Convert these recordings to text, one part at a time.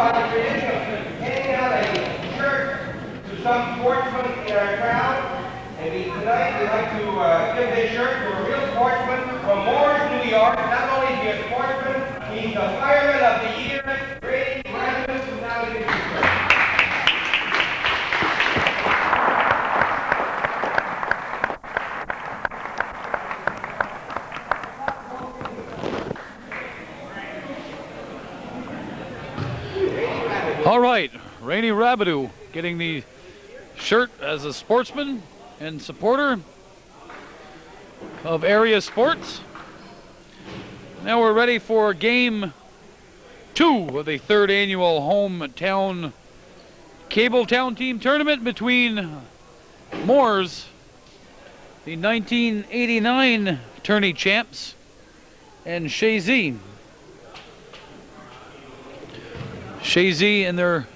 by the tradition of handing out a shirt to some sportsman in our crowd. And tonight we'd like to give this shirt to a real sportsman from Mooers, New York. Not only is he a sportsman, he's the fireman of the year, Randy Rabideau, who now gives the shirt. All right, Randy Rabideau getting the shirt as a sportsman and supporter of area sports. Now we're ready for game 2 of the 3rd annual hometown Cable Town Team Tournament between Moores, the 1989 tourney champs, and Chazy. Chazy in their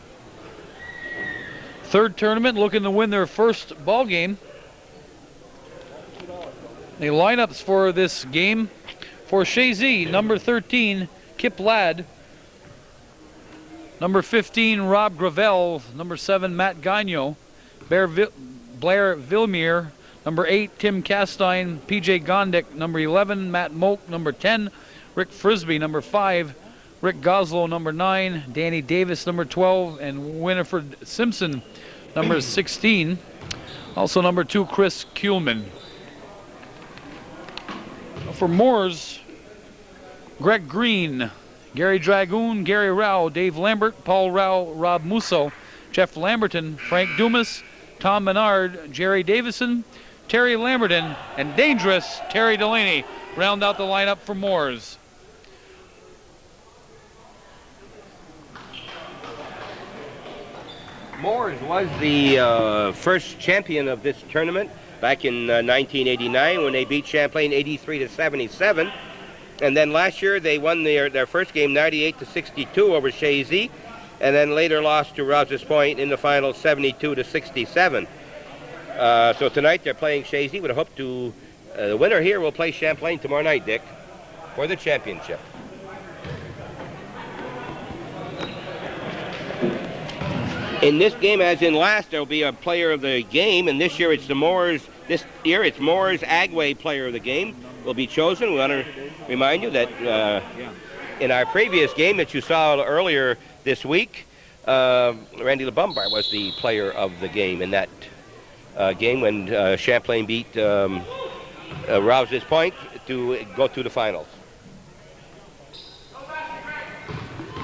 3rd tournament, looking to win their first ball game. The lineups for this game: for Chazy, number 13, Kip Ladd; number 15, Rob Gravel; number 7, Matt Gagnon; Blair Vilmier; number 8, Tim Castine; PJ Gondik; number 11, Matt Moak; number 10, Rick Frisbee; number 5, Rick Goslow; number 9, Danny Davis; number 12, and Winifred Simpson; number 16. Also number 2, Chris Kuhlman. For Moores, Greg Green, Gary Dragoon, Gary Rao, Dave Lambert, Paul Rao, Rob Musso, Jeff Lamberton, Frank Dumas, Tom Menard, Jerry Davison, Terry Lamberton, and dangerous Terry Delaney round out the lineup for Moores. Moores was the first champion of this tournament back in 1989 when they beat Champlain 83-77. And then last year they won their first game 98-62 over Chazy, and then later lost to Rouse's Point in the final 72-67. So tonight they're playing Chazy with a hope to, the winner here will play Champlain tomorrow night, Dick, for the championship. In this game, as in last, there will be a player of the game, and this year it's the Moores. This year it's Moores Agway player of the game will be chosen. We want to remind you that in our previous game that you saw earlier this week, Randy LeBombard was the player of the game in that game when Champlain beat Rouse's Point to go to the finals.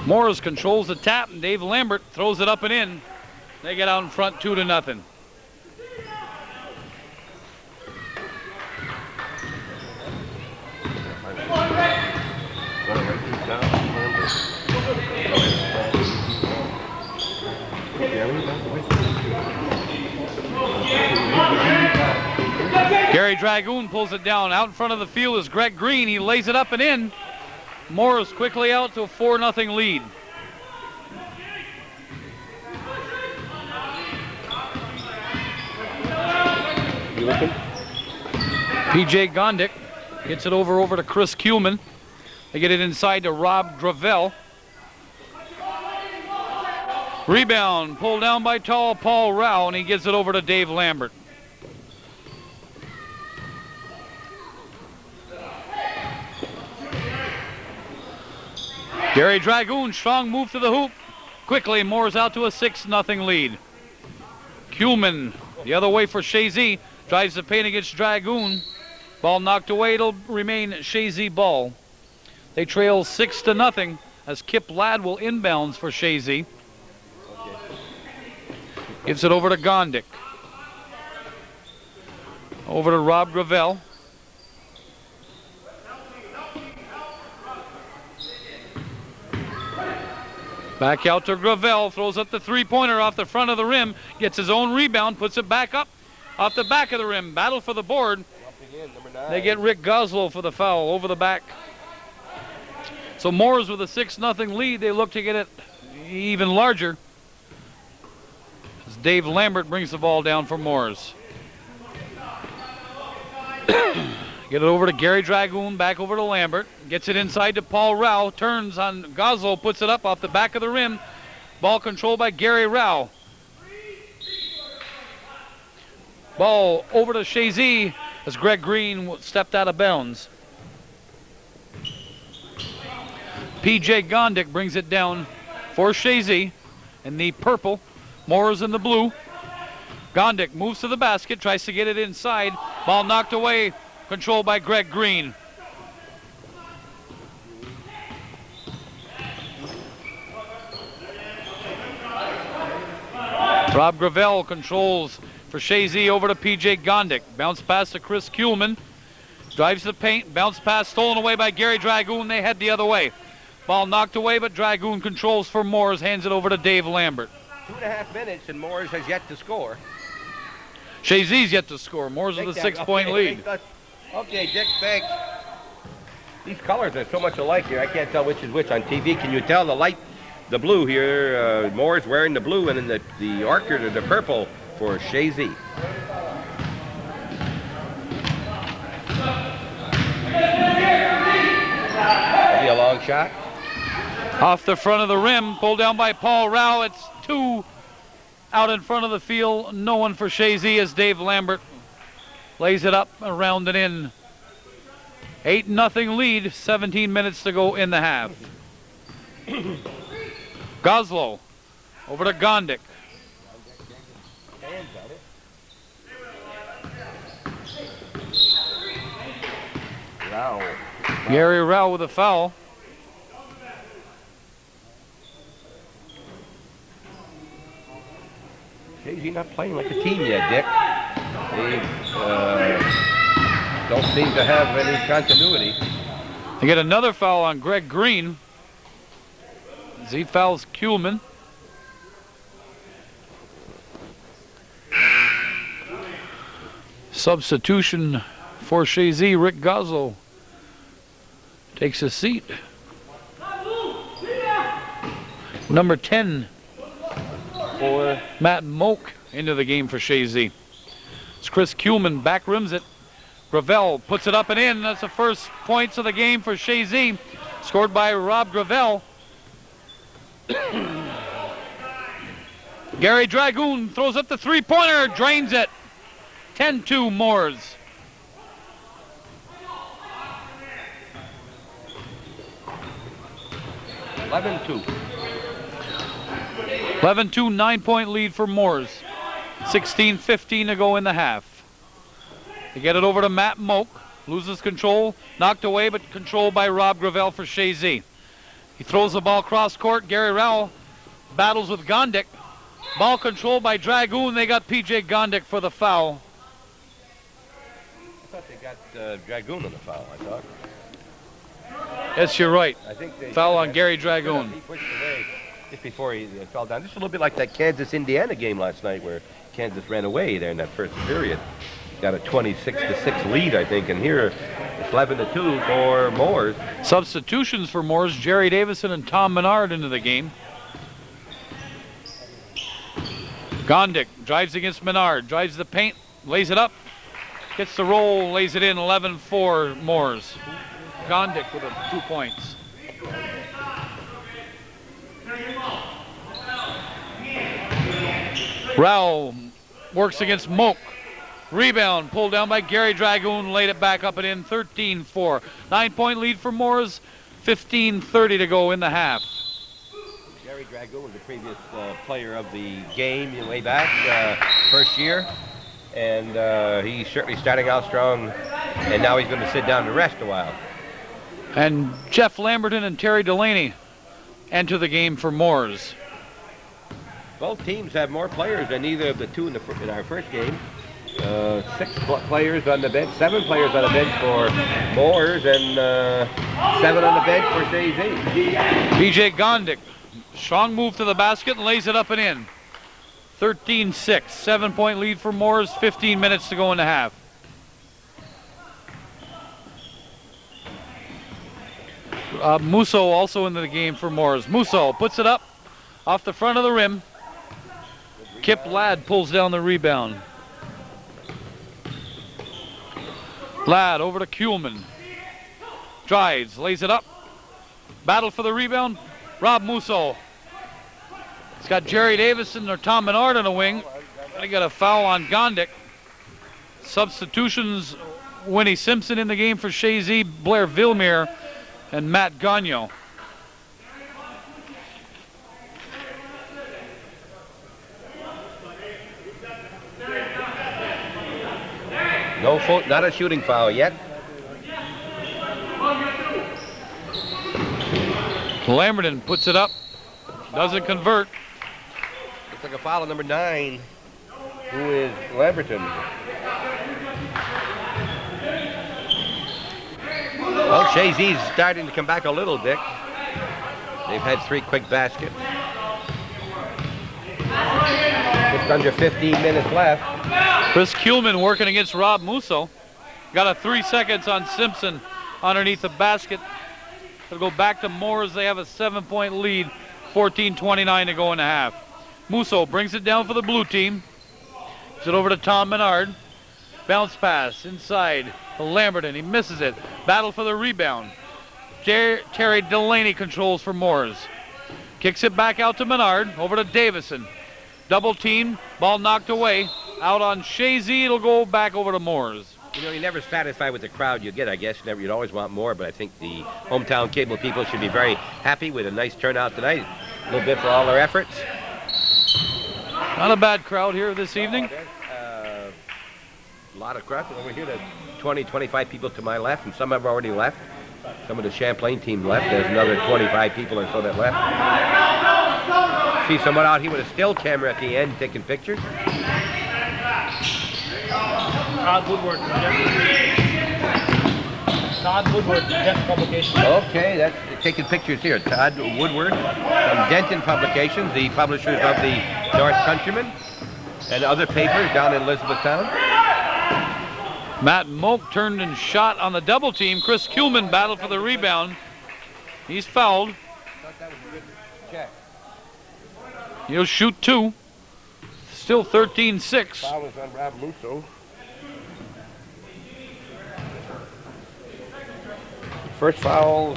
Moores controls the tap, and Dave Lambert throws it up and in. They get out in front 2-0. Gary Dragoon pulls it down. Out in front of the field is Greg Green. He lays it up and in. Moores quickly out to a 4-0 lead. You looking? PJ Gondik gets it over to Chris Kuhlman. They get it inside to Rob Gravel. Rebound pulled down by tall Paul Rao, and he gives it over to Dave Lambert. Gary Dragoon, strong move to the hoop. Quickly, Moores out to a 6-0 lead. Kuhlman, the other way for Chazy, drives the paint against Dragoon. Ball knocked away, it'll remain Chazy ball. They trail 6-0 as Kip Ladd will inbounds for Chazy. Gives it over to Gondik. Over to Rob Gravel. Back out to Gravel, throws up the three-pointer off the front of the rim, gets his own rebound, puts it back up off the back of the rim. Battle for the board. They get Rick Goslow for the foul over the back. So Moores with a 6-0 lead. They look to get it even larger as Dave Lambert brings the ball down for Moores. Get it over to Gary Dragoon, back over to Lambert. Gets it inside to Paul Rao, turns on Goslow, puts it up off the back of the rim. Ball controlled by Gary Rao. Ball over to Chazy as Greg Green stepped out of bounds. PJ Gondik brings it down for Chazy in the purple. Moores in the blue. Gondik moves to the basket, tries to get it inside. Ball knocked away, controlled by Greg Green. Rob Gravel controls for Chazy over to PJ Gondik. Bounce pass to Chris Kuhlman. Drives the paint. Bounce pass stolen away by Gary Dragoon. They head the other way. Ball knocked away, but Dragoon controls for Moores. Hands it over to Dave Lambert. 2.5 minutes, and Moores has yet to score. Chazy's yet to score. Moores with a 6-point lead. Okay, Dick, thanks. These colors are so much alike here. I can't tell which is which on TV. Can you tell the blue here? Moores wearing the blue, and then the orchid or the purple for Chazy. That'll be a long shot. Off the front of the rim, pulled down by Paul Rao. It's 2 out in front of the field. No one for Chazy as Dave Lambert lays it up around and in. 8-0 lead, 17 minutes to go in the half. Goslow over to Gondik. Rao. Gary Rao with a foul. Chazy not playing like a team yet, Dick. They don't seem to have any continuity. They get another foul on Greg Green as he fouls Kuhlman. Substitution for Chazy. Rick Goslow takes a seat. Number 10 for Matt Moak into the game for Chazy. It's Chris Kuhlman back rims it. Gravel puts it up and in. That's the first points of the game for Chazy. Scored by Rob Gravel. Gary Dragoon throws up the three-pointer, drains it. 10-2 Moores. $11-2. 11-2, 9-point lead for Moores. 16-15 to go in the half. They get it over to Matt Moak. Loses control. Knocked away, but controlled by Rob Gravel for Chazy. He throws the ball cross court. Gary Rowell battles with Gondik. Ball controlled by Dragoon. They got PJ Gondik for the foul. I thought they got Dragoon on the foul, I thought. Yes, you're right. I think they foul on Gary Dragoon. He pushed away just before he fell down. Just a little bit like that Kansas-Indiana game last night where Kansas ran away there in that first period. Got a 26-6 lead, I think, and here it's 11-2 for Moores. Substitutions for Moores, Jerry Davison and Tom Menard into the game. Gondik drives against Menard, drives the paint, lays it up, gets the roll, lays it in, 11-4 Moores. Gondik with 2 points. Rao works against Moak. Rebound pulled down by Gary Dragoon, laid it back up and in, 13-4. 9-point lead for Moores, 15:30 to go in the half. Gary Dragoon was the previous player of the game way back, first year. And he's certainly starting out strong, and now he's going to sit down to rest a while. And Jeff Lamberton and Terry Delaney enter the game for Moores. Both teams have more players than either of the two in our first game. 6 players on the bench, 7 players on the bench for Moores, and 7 on the bench for Chazy. PJ Gondik, strong move to the basket and lays it up and in. 13-6, 7-point lead for Moores, 15 minutes to go in the half. Musso also into the game for Moores. Musso puts it up off the front of the rim. Kip Ladd pulls down the rebound. Ladd over to Kuhlman. Drives, lays it up. Battle for the rebound. Rob Musso It's got Jerry Davison or Tom Menard on the wing. I got a foul on Gondik. Substitutions, Winnie Simpson in the game for Chazy, Blair Villemere, and Matt Gagnon. No fault, not a shooting foul yet. Lamberton puts it up, doesn't convert. Looks like a foul on number 9, who is Lamberton. Well, Chazy's starting to come back a little, Dick. They've had 3 quick baskets. Just under 15 minutes left. Chris Kuhlman working against Rob Musso. Got a 3 seconds on Simpson underneath the basket. They'll go back to Moores. They have a 7-point lead, 14:29 to go in the half. Musso brings it down for the blue team. Gives it over to Tom Menard. Bounce pass inside to Lamberton. He misses it. Battle for the rebound. Terry Delaney controls for Moores. Kicks it back out to Menard. Over to Davison. Double team. Ball knocked away. Out on Chazy. It'll go back over to Moores. You know, you're never satisfied with the crowd you get, I guess. You'd always want more, but I think the hometown cable people should be very happy with a nice turnout tonight. A little bit for all their efforts. Not a bad crowd here this evening. A lot of crowd. Over here, there's 20, 25 people to my left, and some have already left. Some of the Champlain team left. There's another 25 people or so that left. See someone out here with a still camera at the end taking pictures. Todd Woodward, Denton Publications. Okay, that's taking pictures here. Todd Woodward from Denton Publications, the publishers of the North Countryman and other papers down in Elizabethtown. Matt Moak turned and shot on the double team. Chris Kuhlman battled for the rebound. He's fouled. Thought that was a good check. He'll shoot 2. Still 13-6. Foul is on Rob Musso. First foul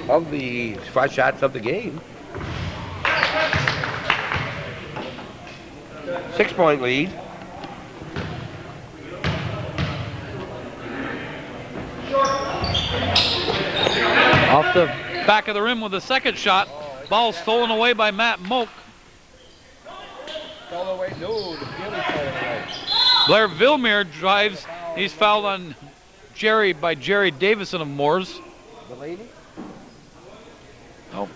of the 5 shots of the game. 6-point lead. Off the back of the rim with the second shot. Ball stolen away by Matt Moak. Blair Villemere drives. He's fouled on Jerry Davison of Moores. Delaney? Oh.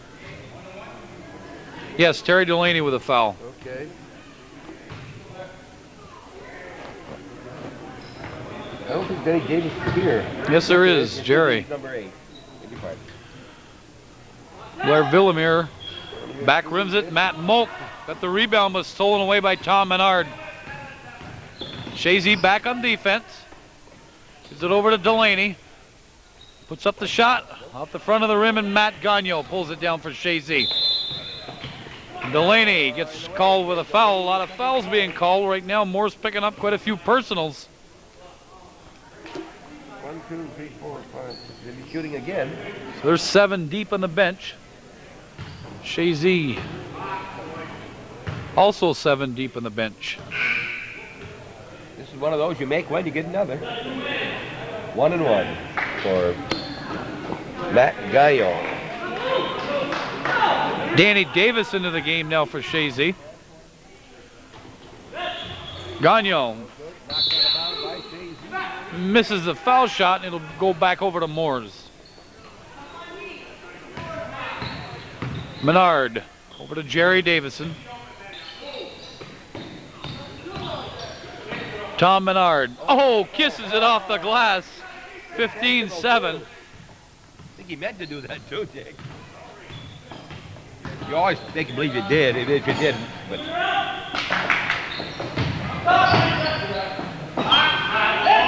Yes, Terry Delaney with a foul. Okay. I don't think Benny Davis is here. Yes, there is, Jerry. Number 8. Blair Villemere back rims it. Matt Moak got the rebound, but stolen away by Tom Menard. Chazy back on defense. Gives it over to Delaney. Puts up the shot off the front of the rim, and Matt Gagnon pulls it down for Chazy. Delaney gets called with a foul. A lot of fouls being called right now. Moore's picking up quite a few personals. 1, 2, 3, 4, 5. They'll be shooting again. So there's 7 deep on the bench. Chazy also 7 deep on the bench. This is one of those you make one, you get another. 1 and 1 for Matt Gagnon. Danny Davis into the game now for Chazy. Gagnon misses the foul shot, and it'll go back over to Moores. Menard over to Jerry Davison. Tom Menard. Oh, kisses it off the glass. 15-7. I think he meant to do that too, Dick. You always make him believe you did, even if you didn't. But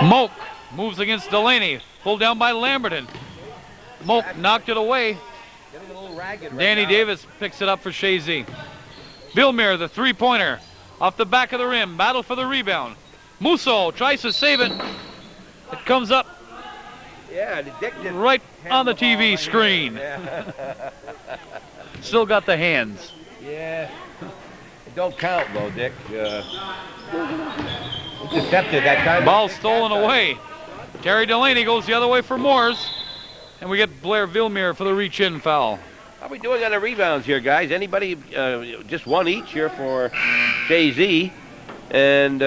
Moak moves against Delaney. Pulled down by Lamberton. Moak knocked it away. getting a little ragged right Danny now. Davis picks it up for Chazy. Villemere, the three-pointer. Off the back of the rim. Battle for the rebound. Musso tries to save it. It comes up Yeah, the Dick did right on the ball TV right screen. here. Still got the hands. Yeah. It don't count, though, Dick. Intercepted that time. Ball stolen away. Terry Delaney goes the other way for Moores. And we get Blair Villemere for the reach-in foul. How are we doing on the rebounds here, guys? Anybody, just one each here for Chazy, and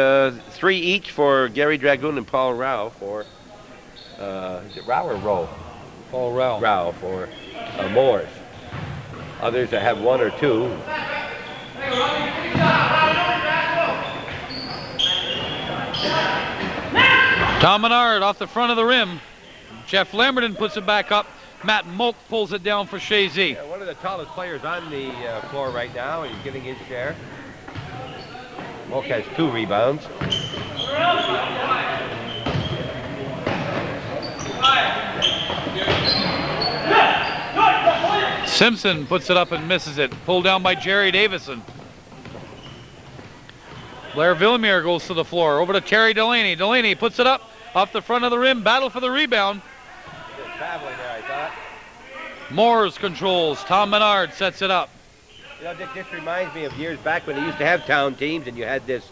3 each for Gary Dragoon and Paul Rao for, is it Rao or Rowe? Paul Rao. Rao for Moores. Others that have 1 or 2. Tom Menard off the front of the rim. Jeff Lamberton puts it back up. Matt Moak pulls it down for Chazy. Yeah, one of the tallest players on the floor right now, and he's getting his share. Moak has 2 rebounds. Simpson puts it up and misses it. Pulled down by Jerry Davison. Blair Villemere goes to the floor. Over to Terry Delaney. Delaney puts it up off the front of the rim. Battle for the rebound. Traveling there, I thought. Moores controls. Tom Menard sets it up. You know, Dick, this reminds me of years back when they used to have town teams and you had this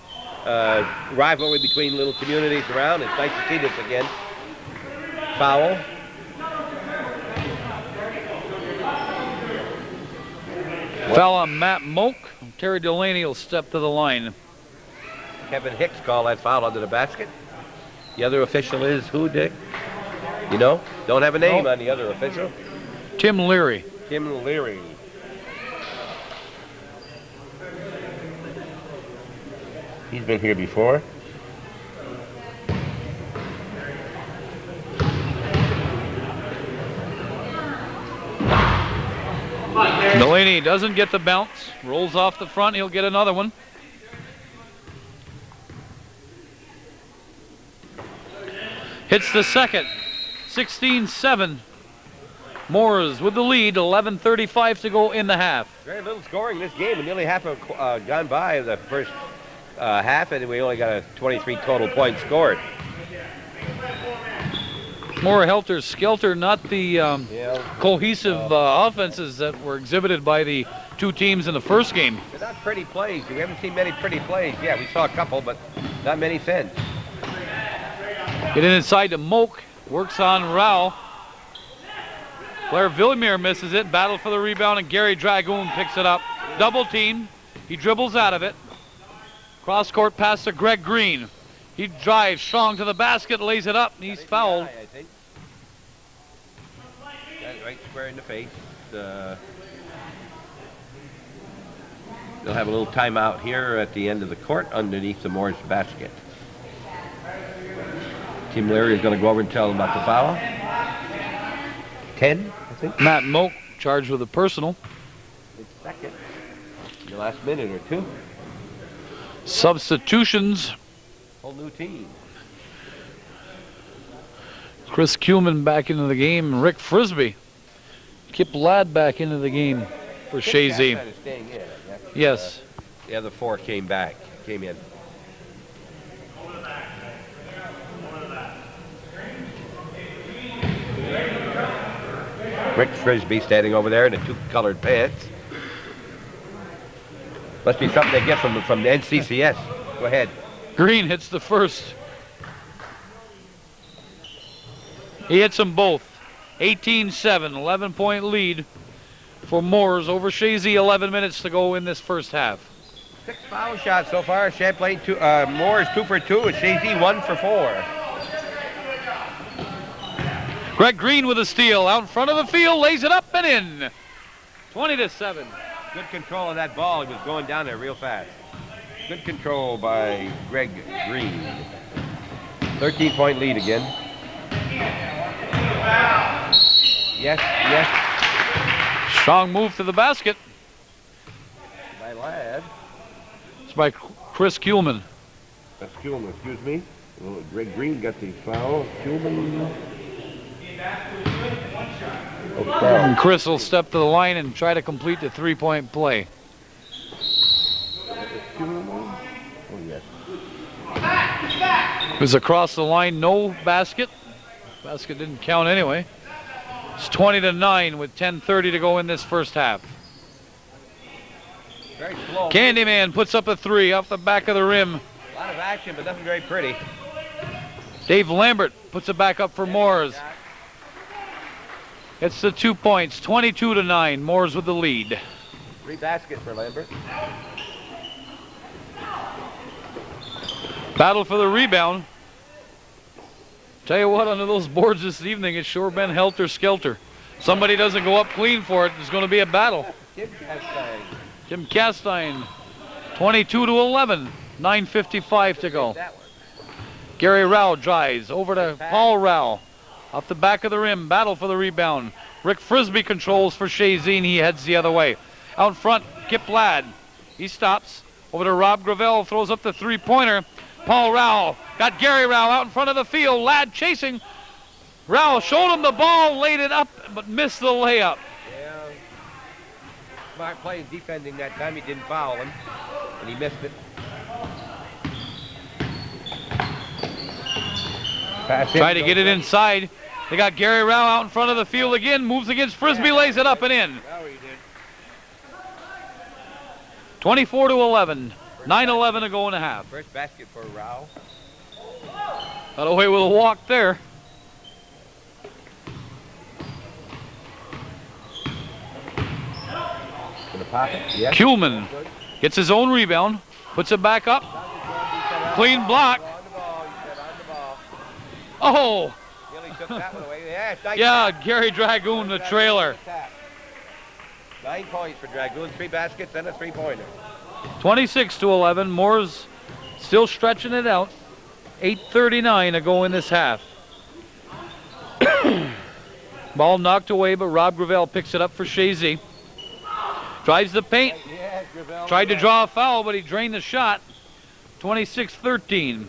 rivalry between little communities around. It's nice to see this again. Foul. Foul on Matt Moak. Terry Delaney will step to the line. Kevin Hicks called that foul under the basket. The other official is who, Dick? You know? Don't have a name on the other official. Tim Leary. Tim Leary. He's been here before. Delaney doesn't get the bounce. Rolls off the front. He'll get another one. Hits the second. 16-7. Moores with the lead. 11:35 to go in the half. Very little scoring this game, and nearly half gone by the first half, and we only got a 23 total points scored. More helter-skelter, not the cohesive offenses that were exhibited by the 2 teams in the first game. They're not pretty plays. We haven't seen many pretty plays. Yeah, we saw a couple, but not many since. Get inside to Moak. Works on Rao. Blair Villemere misses it. Battle for the rebound, and Gary Dragoon picks it up. Double team. He dribbles out of it. Cross-court pass to Greg Green. He drives strong to the basket, lays it up, and he's fouled. I think. Got it right square in the face. They'll have a little timeout here at the end of the court underneath the Moores basket. Tim Leary is going to go over and tell them about the foul. 10, I think. Matt Moak charged with a personal. It's second. In the last minute or 2. Substitutions. Whole new team. Chris Kuhlman back into the game. Rick Frisbee. Kip Ladd back into the game for Chazy. Yes. The other 4 came in. Rick Frisbee standing over there in the 2 colored pants. Must be something they get from the NCCS. Go ahead. Green hits the first. He hits them both. 18-7, 11-point lead for Moores over Chazy. 11 minutes to go in this first half. 6 foul shots so far. Champlain, Moores 2 for 2, and Chazy 1 for 4. Greg Green with a steal out in front of the field, lays it up and in. 20-7. Good control of that ball. He was going down there real fast. Good control by Greg Green. 13-point lead again. Yes. Strong move to the basket. By Ladd. It's by Chris Kuhlman. That's Kuhlman, excuse me. Well, Greg Green got the foul. Kuhlman. And Chris will step to the line and try to complete the 3-point play. Oh, yes. It was across the line, no basket. Basket didn't count anyway. It's 20-9 with 10:30 to go in this first half. Very slow. Candyman puts up a 3 off the back of the rim. A lot of action, but nothing very pretty. Dave Lambert puts it back up for Moores. It's the 2 points, 22-9. Moores with the lead. 3 baskets for Lambert. Battle for the rebound. Tell you what, under those boards this evening, it's sure been helter-skelter. Somebody doesn't go up clean for it, there's going to be a battle. Tim Castine, 22-11, 9:55 to go. Gary Rao drives over to Paul Rao. Off the back of the rim, battle for the rebound. Rick Frisbee controls for Chazy, and he heads the other way. Out in front, Kip Ladd. He stops. Over to Rob Gravel, throws up the 3-pointer. Paul Rao got Gary Rao out in front of the field. Ladd chasing. Rao showed him the ball, laid it up, but missed the layup. Yeah. Smart play defending that time. He didn't foul him, and he missed it. Try to get it inside. They got Gary Rao out in front of the field again. Moves against Frisbee, lays it up and in. 24-11. 9:11 to go in the half. First basket for Rao. Got away with a walk there. Gonna pop it. Yeah. Kuhlman gets his own rebound. Puts it back up. Clean block. Oh! Took that one away. Yeah, yeah, Gary Dragoon, the trailer. 9 points for Dragoon, 3 baskets and a 3-pointer. 26-11. Moore's still stretching it out. 8:39 to go in this half. Ball knocked away, but Rob Gravel picks it up for Chazy. Drives the paint. Tried to draw a foul, but he drained the shot. 26-13.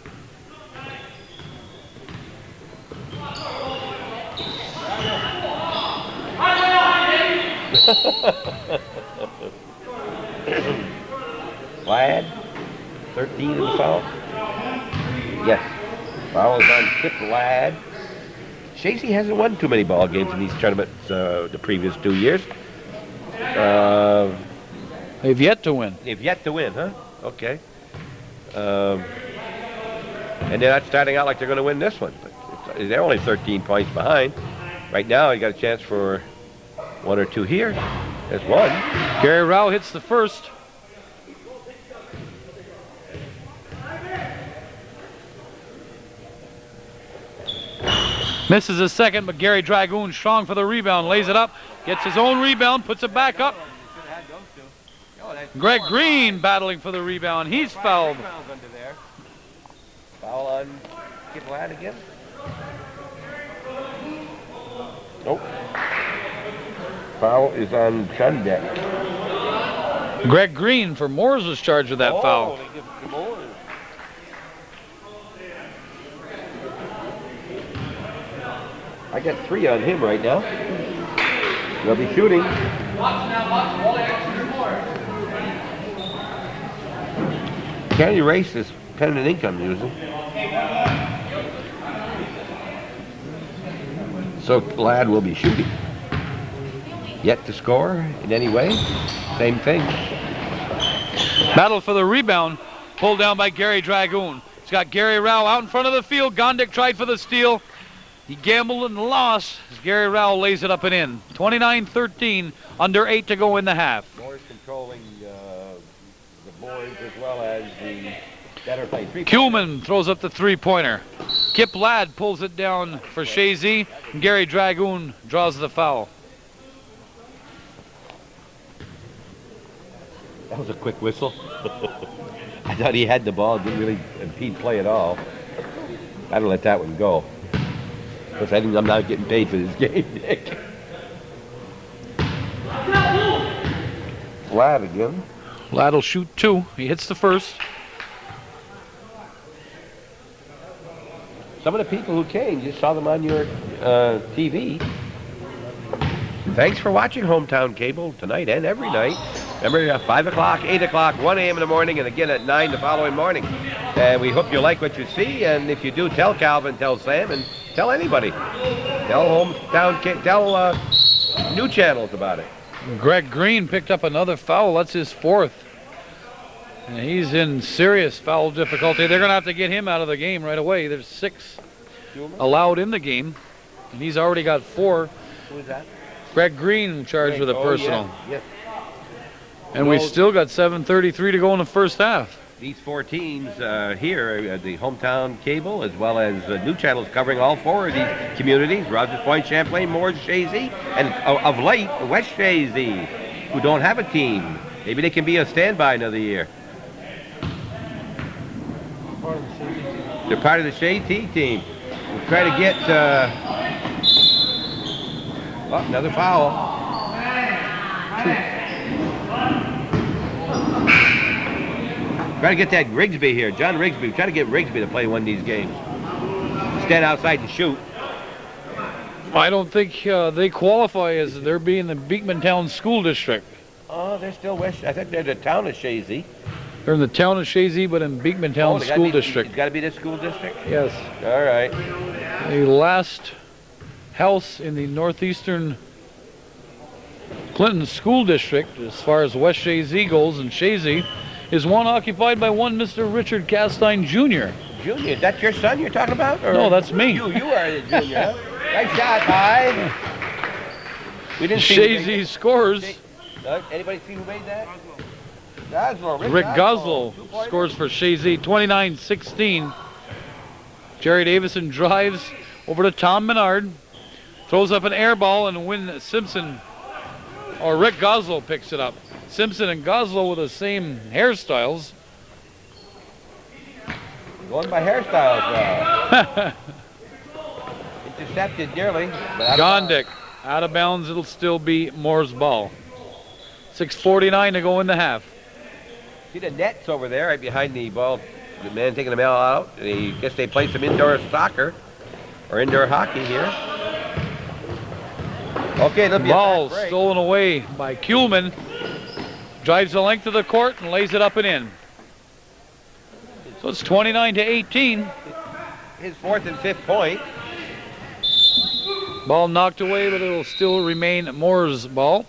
Ladd, 13 in the foul. Yes, foul is on Kip Ladd. Chazy hasn't won too many ball games in these tournaments the previous 2 years. They've yet to win. They've yet to win, huh? Okay. And they're not starting out like they're going to win this one. But they're only 13 points behind. Right now, you got a chance for 1 or 2 here. There's 1. Gary Rao hits the first. Misses a second, but Gary Dragoon strong for the rebound. Lays it up, gets his own rebound, puts it back up. Greg Green battling for the rebound. He's fouled. Foul on Kip Ladd again. Nope. Foul is on Shundek. Greg Green for Moores was charged with that foul. They give it to Moores. I got 3 on him right now. They'll be shooting. Can't erase this pen and ink I'm using. So Ladd will be shooting. Yet to score in any way. Same thing. Battle for the rebound. Pulled down by Gary Dragoon. He's got Gary Rao out in front of the field. Gondik tried for the steal. He gambled and lost as Gary Rao lays it up and in. 29-13, under 8 to go in the half. Moore's controlling the boards as well as the better play. Kuhlman throws up the 3-pointer. Kip Ladd pulls it down for Chazy, and Gary Dragoon draws the foul. That was a quick whistle. I thought he had the ball, didn't really impede play at all. I don't let that one go. Because I think I'm not getting paid for this game, Nick. Ladd again. Ladd will shoot 2. He hits the first. Some of the people who came, you saw them on your TV. Thanks for watching Hometown Cable tonight and every night. Remember, 5 o'clock, 8 o'clock, 1 a.m. in the morning, and again at 9 the following morning. And we hope you like what you see, and if you do, tell Calvin, tell Sam, and tell anybody. Tell Hometown, tell new channels about it. Greg Green picked up another foul. That's his 4th. And he's in serious foul difficulty. They're going to have to get him out of the game right away. There's 6 allowed in the game, and he's already got 4. Who is that? Greg Green charged with a personal. Yes. And we still got 7:33 to go in the first half. These 4 teams here, the Hometown Cable, as well as new channels covering all 4 of these communities, Rogers Point, Champlain, Moores, Chazy, and of late, West Chazy, who don't have a team. Maybe they can be a standby another year. They're part of the Chazy team. We'll try to get... oh, another foul. Try to get that Rigsby here, John Rigsby. Try to get Rigsby to play one of these games. Stand outside and shoot. I don't think they qualify as they're being the Beekmantown School District. Oh, they're still West. I think they're the town of Chazy. They're in the town of Chazy, but in Beekmantown School District. It's got to be this school district? Yes. All right. The last house in the northeastern Clinton School District, as far as West Chazy goes, and Chazy, is one occupied by one Mr. Richard Castine Jr. Junior, that's your son you're talking about? Or? No, that's me. You are the junior, huh? Nice shot, bye. We didn't see Chazy scores. Anybody see who made that? Goslow, Rick Goslow scores for Chazy, 29-16. Jerry Davison drives over to Tom Menard, throws up an air ball, and Win Simpson, or Rick Goslow picks it up. Simpson and Goslow with the same hairstyles. Going by hairstyles. Intercepted nearly. Gondik out of bounds. It'll still be Moore's ball. 6:49 to go in the half. See the nets over there right behind the ball. The man taking the ball out. I guess they play some indoor soccer or indoor hockey here. Okay, there'll be ball a break. Stolen away by Kuhlman. Drives the length of the court and lays it up and in. So it's 29-18. His 4th and 5th point. Ball knocked away, but it'll still remain Moore's ball.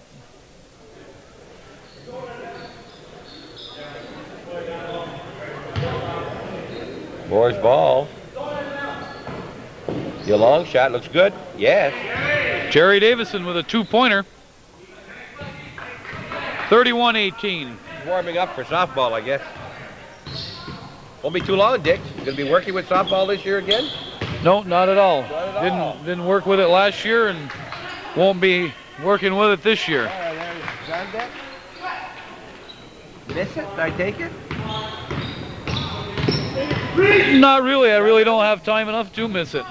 Moore's ball. Your long shot looks good. Yes. Jerry Davison with a 2-pointer. 31-18. Warming up for softball, I guess. Won't be too long, Dick. You gonna be working with softball this year again? No, not at all. Not at all. Didn't work with it last year and won't be working with it this year. All right, there's John Dick. Miss it? I take it? Not really. I really don't have time enough to miss it.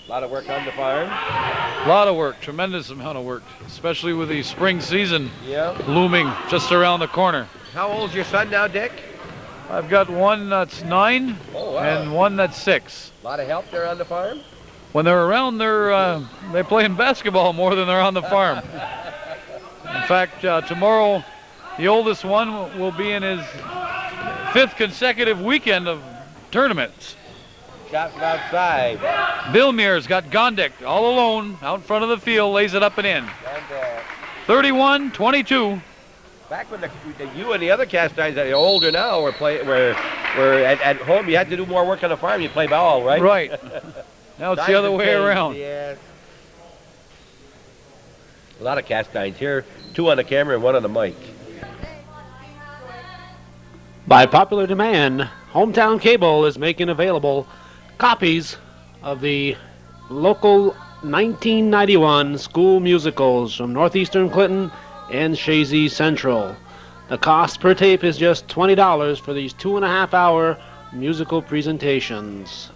A lot of work on the farm. A lot of work, tremendous amount of work, especially with the spring season Yeah. looming just around the corner. How old's your son now, Dick? I've got one that's 9 Oh, wow. and one that's 6. A lot of help there on the farm? When they're around, they're playing basketball more than they're on the farm. In fact, tomorrow, the oldest one will be in his 5th consecutive weekend of tournaments. Shot from outside. Vilmier's got Gondik all alone out in front of the field, lays it up and in. 31-22. Back when you and the other Castines that are older now were at home, you had to do more work on the farm. You play ball, right? Right. Now it's the other way around. Yes. A lot of Castines here. 2 on the camera and 1 on the mic. By popular demand, Hometown Cable is making available copies of the local 1991 school musicals from Northeastern Clinton and Chazy Central. The cost per tape is just $20 for these 2.5-hour musical presentations.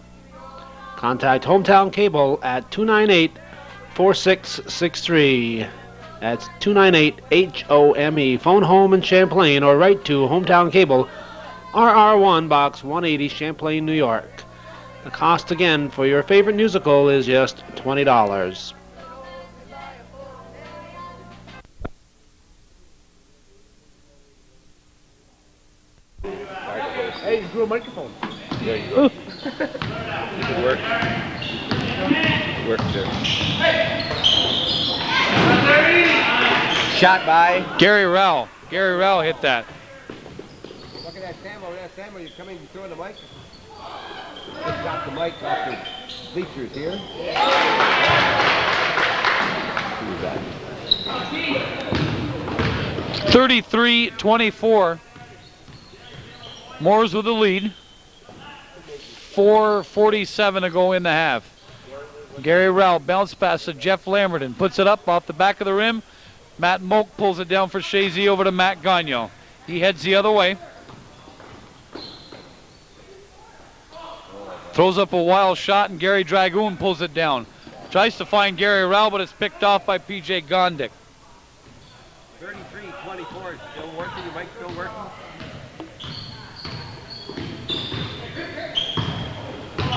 Contact Hometown Cable at 298-4663. That's 298-HOME. Phone home in Champlain or write to Hometown Cable, RR1 Box 180, Champlain, New York. The cost again for your favorite musical is just $20. Hey, you drew a microphone. There you go. You can work. Work there. Shot by Gary Rowell. Gary Rowell hit that. that Sam, are you coming to throw the mic? Just got the mic off the bleachers here. Who's that? 33-24. Moores with the lead. 4:47 to go in the half. Gary Rao bounce pass to Jeff Lamberton. Puts it up off the back of the rim. Matt Moak pulls it down for Chazy over to Matt Gagnon. He heads the other way. Throws up a wild shot, and Gary Dragoon pulls it down. Tries to find Gary Rao, but it's picked off by P.J. Gondik. 33-24. Still working? Your mic still working?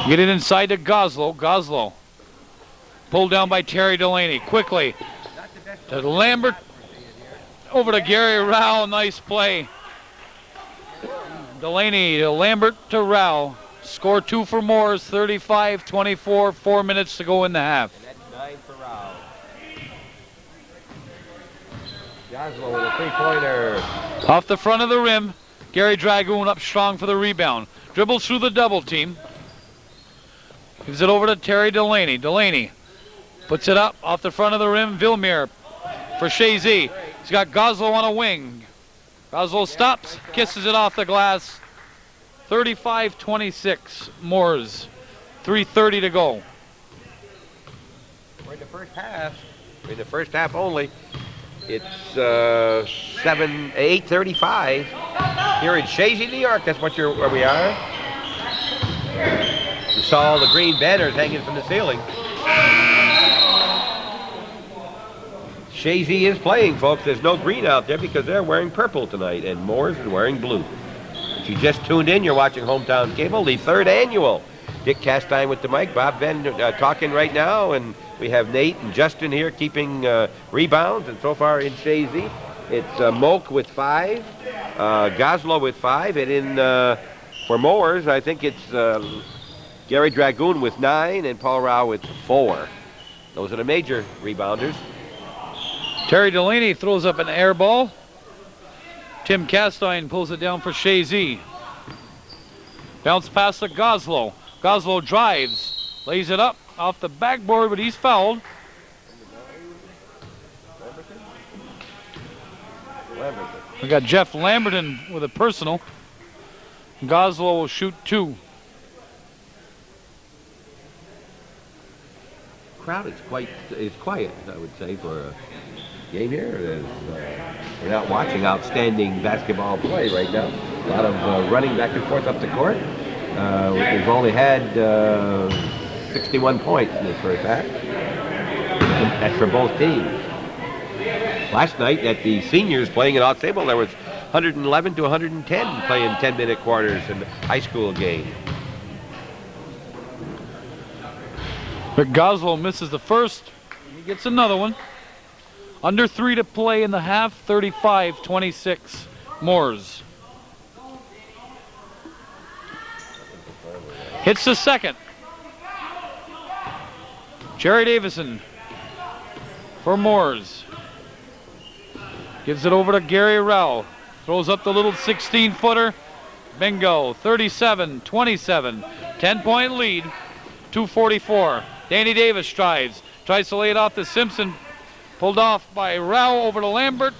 Get it inside to Goslow. Goslow pulled down by Terry Delaney. Quickly to Lambert. Over to Gary Rao. Nice play. Delaney to Lambert to Rao. Score 2 for Moores. 35-24. 4 minutes to go in the half. And that's 9 for Rao. Goslow with a three-pointer. Off the front of the rim. Gary Dragoon up strong for the rebound. Dribbles through the double team. Gives it over to Terry Delaney. Delaney puts it up off the front of the rim. Villemere for Chazy. He's got Goslow on a wing. Goslow stops, kisses it off the glass. 35-26, Moores. 3:30 to go. We're in the first half. We're in the first half only. It's 8:35 here in Chazy, New York. That's where we are. You saw all the green banners hanging from the ceiling. Chazy is playing, folks. There's no green out there because they're wearing purple tonight, and Moores is wearing blue. If you just tuned in, you're watching Hometown Cable, the 3rd annual. Dick Castine with the mic, Bob Ben talking right now, and we have Nate and Justin here keeping rebounds. And so far in Chazy, it's Moak with 5, Goslow with 5, and in for Moores, I think it's Gary Dragoon with 9 and Paul Rao with 4. Those are the major rebounders. Terry Delaney throws up an air ball. Tim Castine pulls it down for Chazy. Bounce pass to Goslow. Goslow drives, lays it up off the backboard, but he's fouled. We got Jeff Lamberton with a personal. Goslow will shoot 2. Crowd is quiet, I would say, for a game here. We're not watching outstanding basketball play right now. A lot of running back and forth up the court. We've only had 61 points in the first half. That's for both teams. Last night at the seniors playing at Au Sable, there was 111 to 110 playing 10-minute quarters in the high school game. But Goslow misses the first. He gets another one. Under 3 to play in the half. 35-26 Moores. Hits the second. Jerry Davison for Moores. Gives it over to Gary Rao. Throws up the little 16-footer. Bingo. 37-27. 10-point lead. 2:44. Danny Davis tries to lay it off to Simpson. Pulled off by Rao over to Lambert.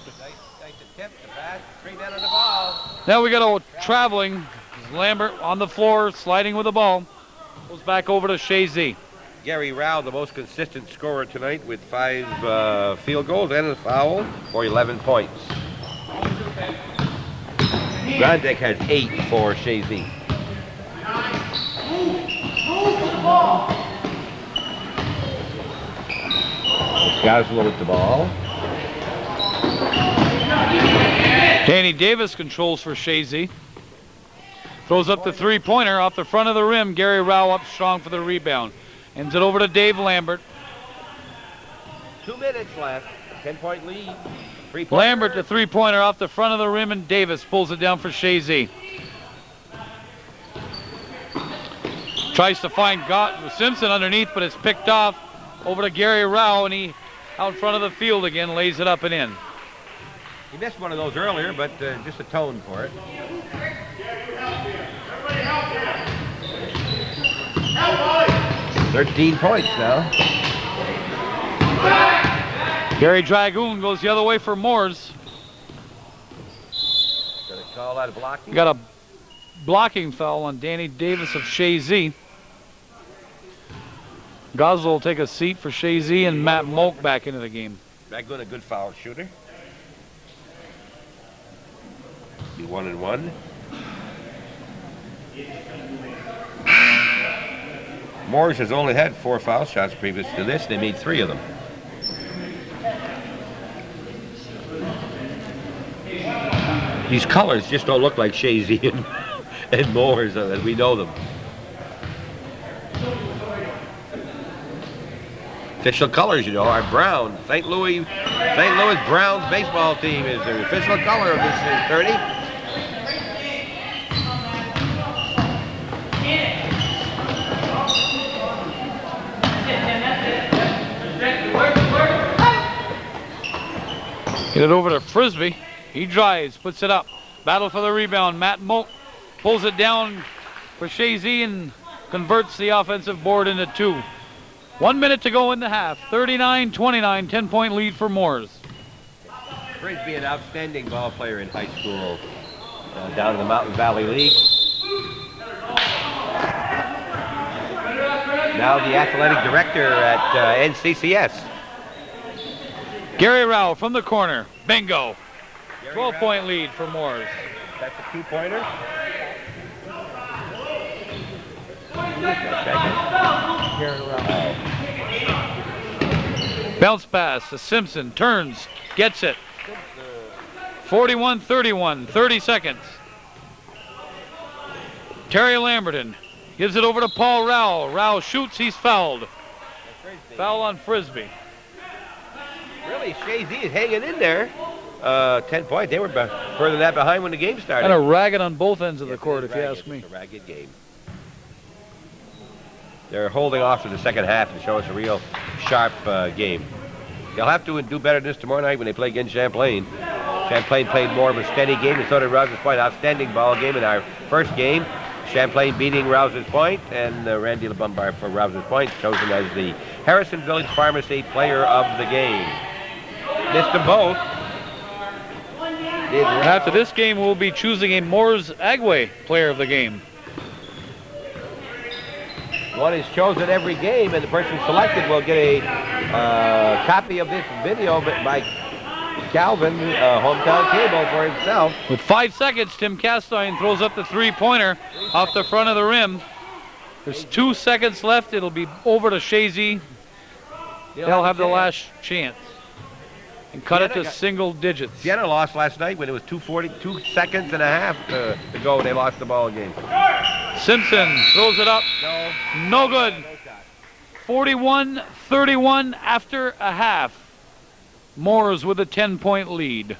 Nice attempt to pass. 3 men on the ball. Now we got a traveling. Lambert on the floor, sliding with the ball. Goes back over to Chazy. Gary Rao, the most consistent scorer tonight with 5 field goals and a foul for 11 points. Grandek has 8 for Chazy. Goslow with the ball. Danny Davis controls for Chazy. Throws up the 3-pointer off the front of the rim. Gary Rao up strong for the rebound. Ends it over to Dave Lambert. 2 minutes left. 10-point lead. Lambert, the 3-pointer off the front of the rim, and Davis pulls it down for Chazy. Tries to find Simpson underneath, but it's picked off over to Gary Rao, and he out front of the field again, lays it up and in. He missed one of those earlier, but just atoned for it. "13 points now." Gary Dragoon goes the other way for Moores. Gonna call that blocking. Got a blocking foul on Danny Davis of Chazy. Goslow will take a seat for Chazy and Matt Moak back into the game. Dragoon, a good foul shooter. Be 1-1. Moores has only had 4 foul shots previous to this. They made 3 of them. These colors just don't look like Chazy and Moores as we know them. Official colors, you know, are brown. St. Louis Browns baseball team is the official color of this 30. Get it over to Frisbee. He drives, puts it up. Battle for the rebound. Matt Moak pulls it down for Chazy and converts the offensive board into 2. 1 minute to go in the half. 39-29, 10-point lead for Moores. Frisbee, an outstanding ball player in high school down in the Mountain Valley League. Now the athletic director at NCCS. Gary Rao from the corner. Bingo. 12-point lead for Moores. That's a 2-pointer. Bounce pass to Simpson. Turns. Gets it. 41-31. 30 seconds. Terry Lamberton gives it over to Paul Rao. Rao shoots. He's fouled. Foul on Frisbee. Really, Chazy is hanging in there. 10 points. They were further than that behind when the game started. Kind of ragged on both ends of the court, if you ask me. It's a ragged game. They're holding off to the second half to show us a real sharp game. They'll have to do better than this tomorrow night when they play against Champlain. Champlain played more of a steady game, and so did Rouse's Point. Outstanding ball game in our first game. Champlain beating Rouse's Point, and Randy LeBombard for Rouse's Point, chosen as the Harrison Village Pharmacy Player of the Game. Missed them both. After this game, we'll be choosing a Moores Agway Player of the Game. One is chosen every game, and the person selected will get a copy of this video by Calvin, Hometown Cable, for himself. With 5 seconds, Tim Castine throws up the 3-pointer off the front of the rim. There's 2 seconds left. It'll be over to Chazy. They'll have the last chance. And cut it to single digits. Siena lost last night when it was 2 seconds and a half to go. They lost the ball game. Simpson throws it up. No good. 41-31 after a half. Moores with a 10-point lead.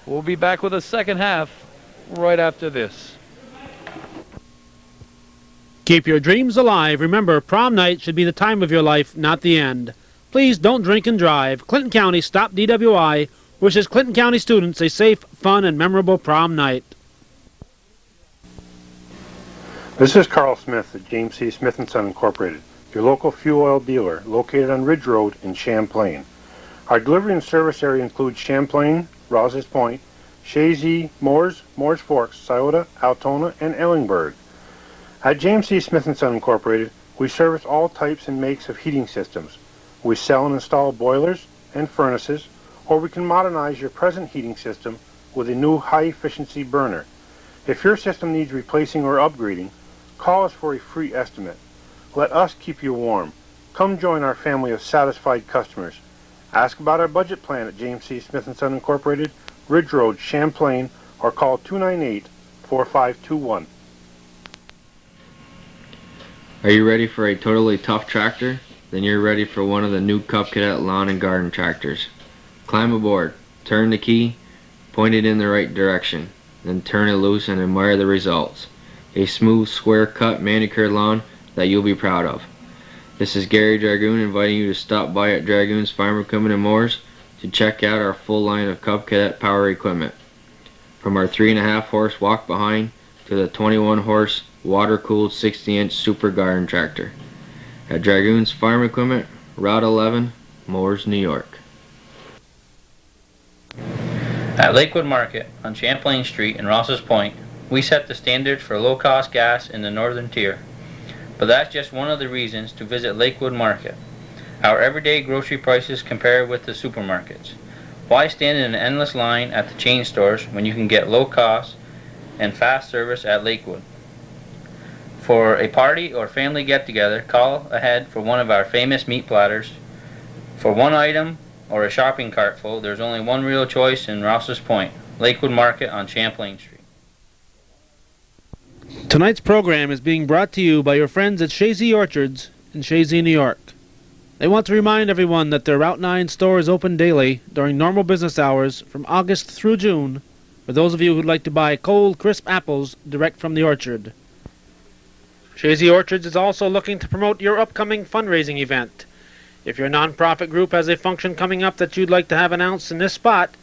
We'll be back with a second half right after this. Keep your dreams alive. Remember, prom night should be the time of your life, not the end. Please don't drink and drive. Clinton County Stop DWI wishes Clinton County students a safe, fun, and memorable prom night. This is Carl Smith at James C. Smith & Son Incorporated, your local fuel oil dealer located on Ridge Road in Champlain. Our delivery and service area includes Champlain, Rouse's Point, Chazy, Moores, Moores Forks, Scioto, Altona, and Ellingburg. At James C. Smith & Son Incorporated, we service all types and makes of heating systems. We sell and install boilers and furnaces, or we can modernize your present heating system with a new high-efficiency burner. If your system needs replacing or upgrading, call us for a free estimate. Let us keep you warm. Come join our family of satisfied customers. Ask about our budget plan at James C. Smith & Son Incorporated, Ridge Road, Champlain, or call 298-4521. Are you ready for a totally tough tractor? Then you're ready for one of the new Cub Cadet lawn and garden tractors. Climb aboard, turn the key, point it in the right direction, then turn it loose and admire the results. A smooth, square-cut, manicured lawn that you'll be proud of. This is Gary Dragoon inviting you to stop by at Dragoon's Farm Equipment in Moores to check out our full line of Cub Cadet power equipment. From our 3.5 horse walk behind to the 21-horse water-cooled 60-inch Super Garden Tractor. At Dragoons Farm Equipment, Route 11, Moores, New York. At Lakewood Market on Champlain Street in Rouse's Point, we set the standard for low-cost gas in the northern tier. But that's just one of the reasons to visit Lakewood Market. Our everyday grocery prices compare with the supermarkets. Why stand in an endless line at the chain stores when you can get low cost and fast service at Lakewood? For a party or family get-together, call ahead for one of our famous meat platters. For one item or a shopping cart full, there's only one real choice in Rouse's Point, Lakewood Market on Champlain Street. Tonight's program is being brought to you by your friends at Chazy Orchards in Chazy, New York. They want to remind everyone that their Route 9 store is open daily during normal business hours from August through June for those of you who'd like to buy cold, crisp apples direct from the orchard. Chazy Orchards is also looking to promote your upcoming fundraising event. If your nonprofit group has a function coming up that you'd like to have announced in this spot,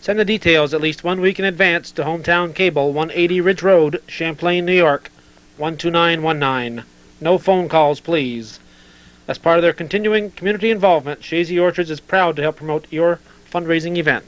send the details at least 1 week in advance to Hometown Cable, 180 Ridge Road, Champlain, New York, 12919. No phone calls, please. As part of their continuing community involvement, Chazy Orchards is proud to help promote your fundraising event.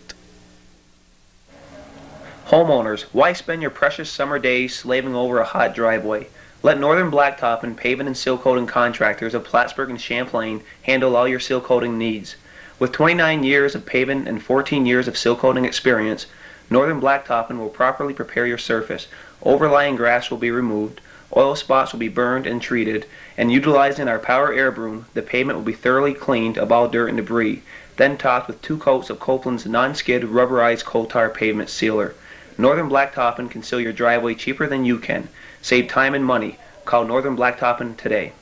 Homeowners, why spend your precious summer days slaving over a hot driveway? Let Northern Blacktop and Pavement and Seal Coating Contractors of Plattsburgh and Champlain handle all your seal coating needs. With 29 years of pavement and 14 years of seal coating experience, Northern Blacktopping will properly prepare your surface. Overlying grass will be removed, oil spots will be burned and treated, and utilizing our Power Air Broom, the pavement will be thoroughly cleaned of all dirt and debris, then topped with 2 coats of Copeland's non-skid rubberized coal tar pavement sealer. Northern Blacktopping can seal your driveway cheaper than you can. Save time and money. Call Northern Blacktopping today.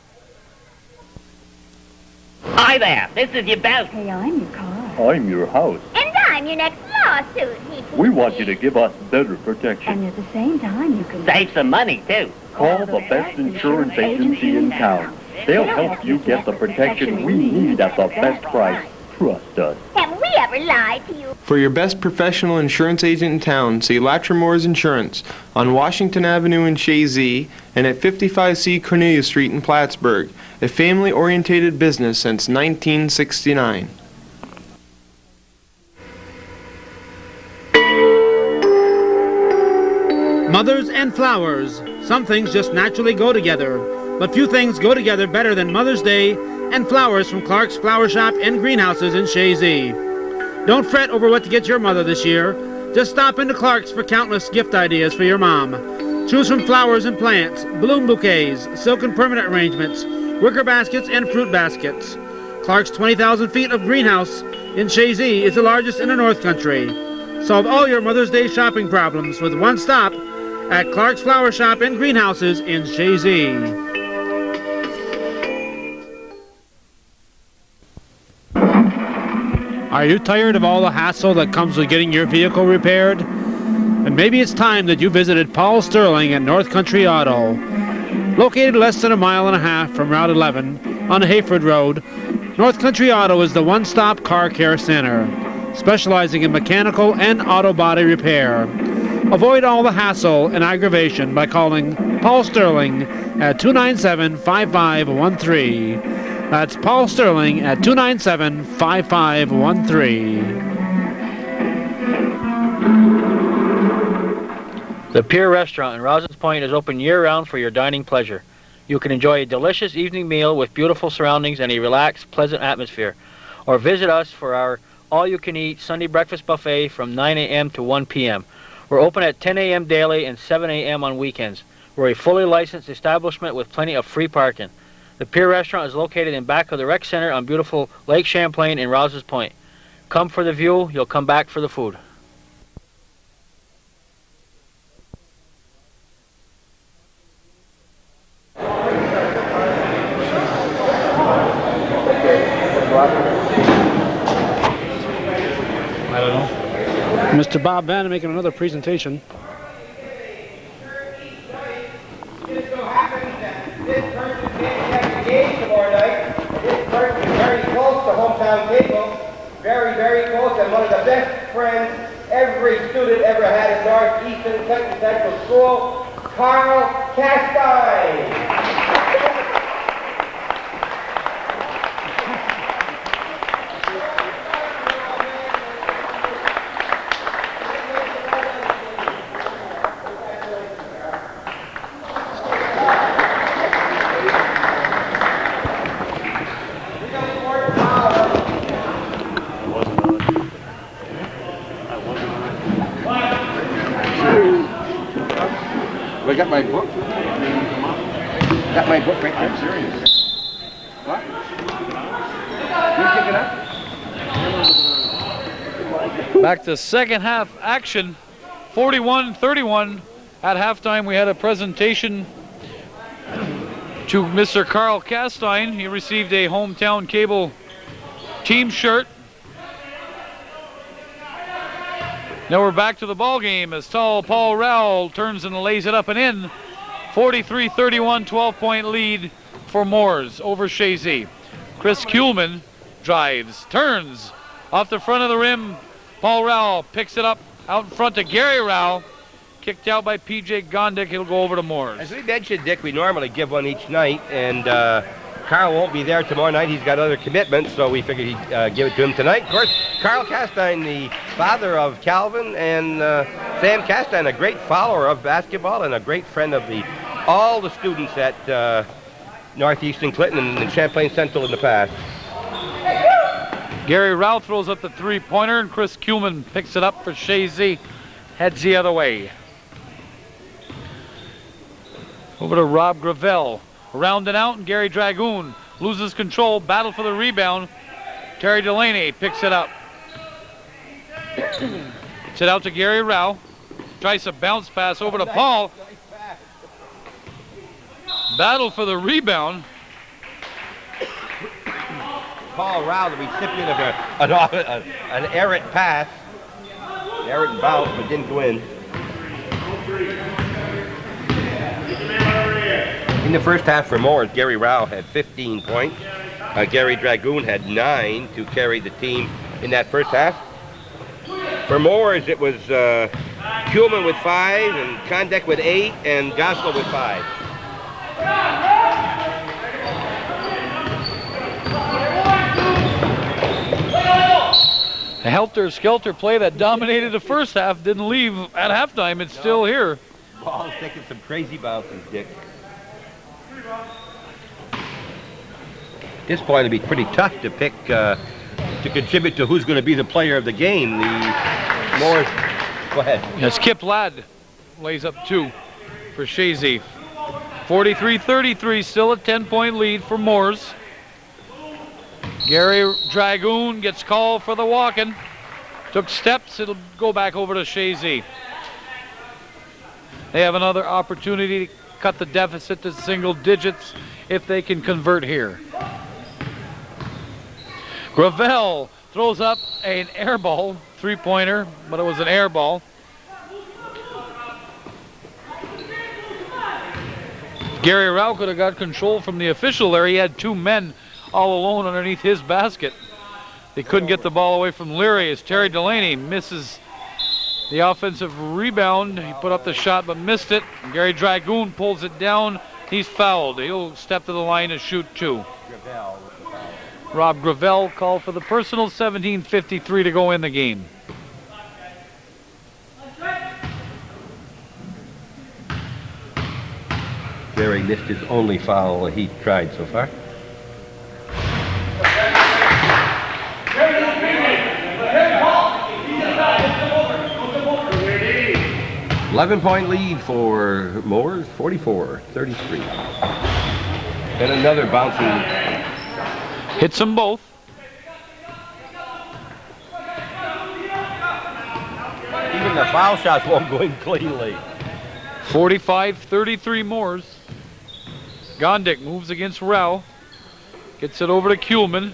Hi there, this is your best. Hey, I'm your car. I'm your house. And I'm your next lawsuit. We want you to give us better protection. And at the same time, you can Save some money, too. Call the best insurance agency in town. They'll help you get the protection we need at the best price. Trust us. Have we ever lied to you? For your best professional insurance agent in town, see Latrimores Insurance on Washington Avenue in Chazy and at 55C Cornelia Street in Plattsburgh, a family-orientated business since 1969. Mothers and flowers. Some things just naturally go together, but few things go together better than Mother's Day and flowers from Clark's Flower Shop and Greenhouses in Chazy. Don't fret over what to get your mother this year. Just stop into Clark's for countless gift ideas for your mom. Choose from flowers and plants, bloom bouquets, silk and permanent arrangements, wicker baskets, and fruit baskets. Clark's 20,000 feet of greenhouse in Chazy is the largest in the North Country. Solve all your Mother's Day shopping problems with one stop at Clark's Flower Shop and Greenhouses in Chazy. Are you tired of all the hassle that comes with getting your vehicle repaired? Then maybe it's time that you visited Paul Sterling at North Country Auto. Located less than a mile and a half from Route 11 on Hayford Road, North Country Auto is the one-stop car care center, specializing in mechanical and auto body repair. Avoid all the hassle and aggravation by calling Paul Sterling at 297-5513. That's Paul Sterling at 297-5513. The Pier Restaurant in Rouse's Point is open year-round for your dining pleasure. You can enjoy a delicious evening meal with beautiful surroundings and a relaxed, pleasant atmosphere. Or visit us for our all-you-can-eat Sunday breakfast buffet from 9 a.m. to 1 p.m. We're open at 10 a.m. daily and 7 a.m. on weekends. We're a fully licensed establishment with plenty of free parking. The Pier Restaurant is located in back of the rec center on beautiful Lake Champlain in Rouse's Point. Come for the view, you'll come back for the food. I don't know. Mr. Bob Van making another presentation. Tomorrow night. This person is very close to Hometown Cable, very, very close, and one of the best friends every student ever had in Northeastern Central School. Carl Castine. I got my book. Got my book right there. I'm serious. What? You pick it up? Back to second half action. 41-31. At halftime, we had a presentation to Mr. Carl Castine. He received a Hometown Cable team shirt. Now we're back to the ball game as tall Paul Rowell turns and lays it up and in. 43-31, 12-point lead for Moores over Chazy. Chris Kuhlman drives, turns off the front of the rim. Paul Rowell picks it up out in front to Gary Rowell. Kicked out by P.J. Gondik. He'll go over to Moores. As we mentioned, Dick, we normally give one each night, and Carl won't be there tomorrow night. He's got other commitments, so we figured he'd give it to him tonight. Of course, Carl Castine, the father of Calvin and Sam Castine, a great follower of basketball and a great friend of all the students at Northeastern Clinton and Champlain Central in the past. Gary Rowell throws up the three-pointer, and Chris Kuhlman picks it up for Chazy. Heads the other way. Over to Rob Gravel. Around and out, and Gary Dragoon loses control. Battle for the rebound. Terry Delaney picks it up. Gets it out to Gary Rowell. Tries to bounce pass over to Paul. Battle for the rebound. Paul Rowell, the recipient of an errant pass. Errant bounce, but didn't go in. In the first half for Moores, Gary Rowell had 15 points. Gary Dragoon had 9 to carry the team in that first half. For Moores, it was Kuhlman with 5, and Kondek with 8, and Gosler with 5. A helter-skelter play that dominated the first half didn't leave at halftime. It's still here. Paul's taking some crazy bounces, Dick. At this point, it'd be pretty tough to pick, to contribute to who's going to be the player of the game. The Moores, go ahead. Yes, Kip Ladd lays up 2 for Chazy. 43-33, still a 10-point lead for Moores. Gary Dragoon gets called for the walking. Took steps, it'll go back over to Chazy. They have another opportunity to cut the deficit to single digits if they can convert here. Gravel throws up an air ball, three-pointer, but it was an air ball. Gary Rowell could have got control from the official there. He had 2 men all alone underneath his basket. They couldn't get the ball away from Leary as Terry Delaney misses the offensive rebound. He put up the shot but missed it. Gary Dragoon pulls it down. He's fouled. He'll step to the line and shoot 2. Rob Gravel called for the personal. 17:53 to go in the game. Gary missed his only foul he tried so far. 11-point lead for Moores, 44-33. And another bouncing. Hits them both. Even the foul shots won't go in cleanly. 45-33 Moores. Gondik moves against Rowell. Gets it over to Kuhlman.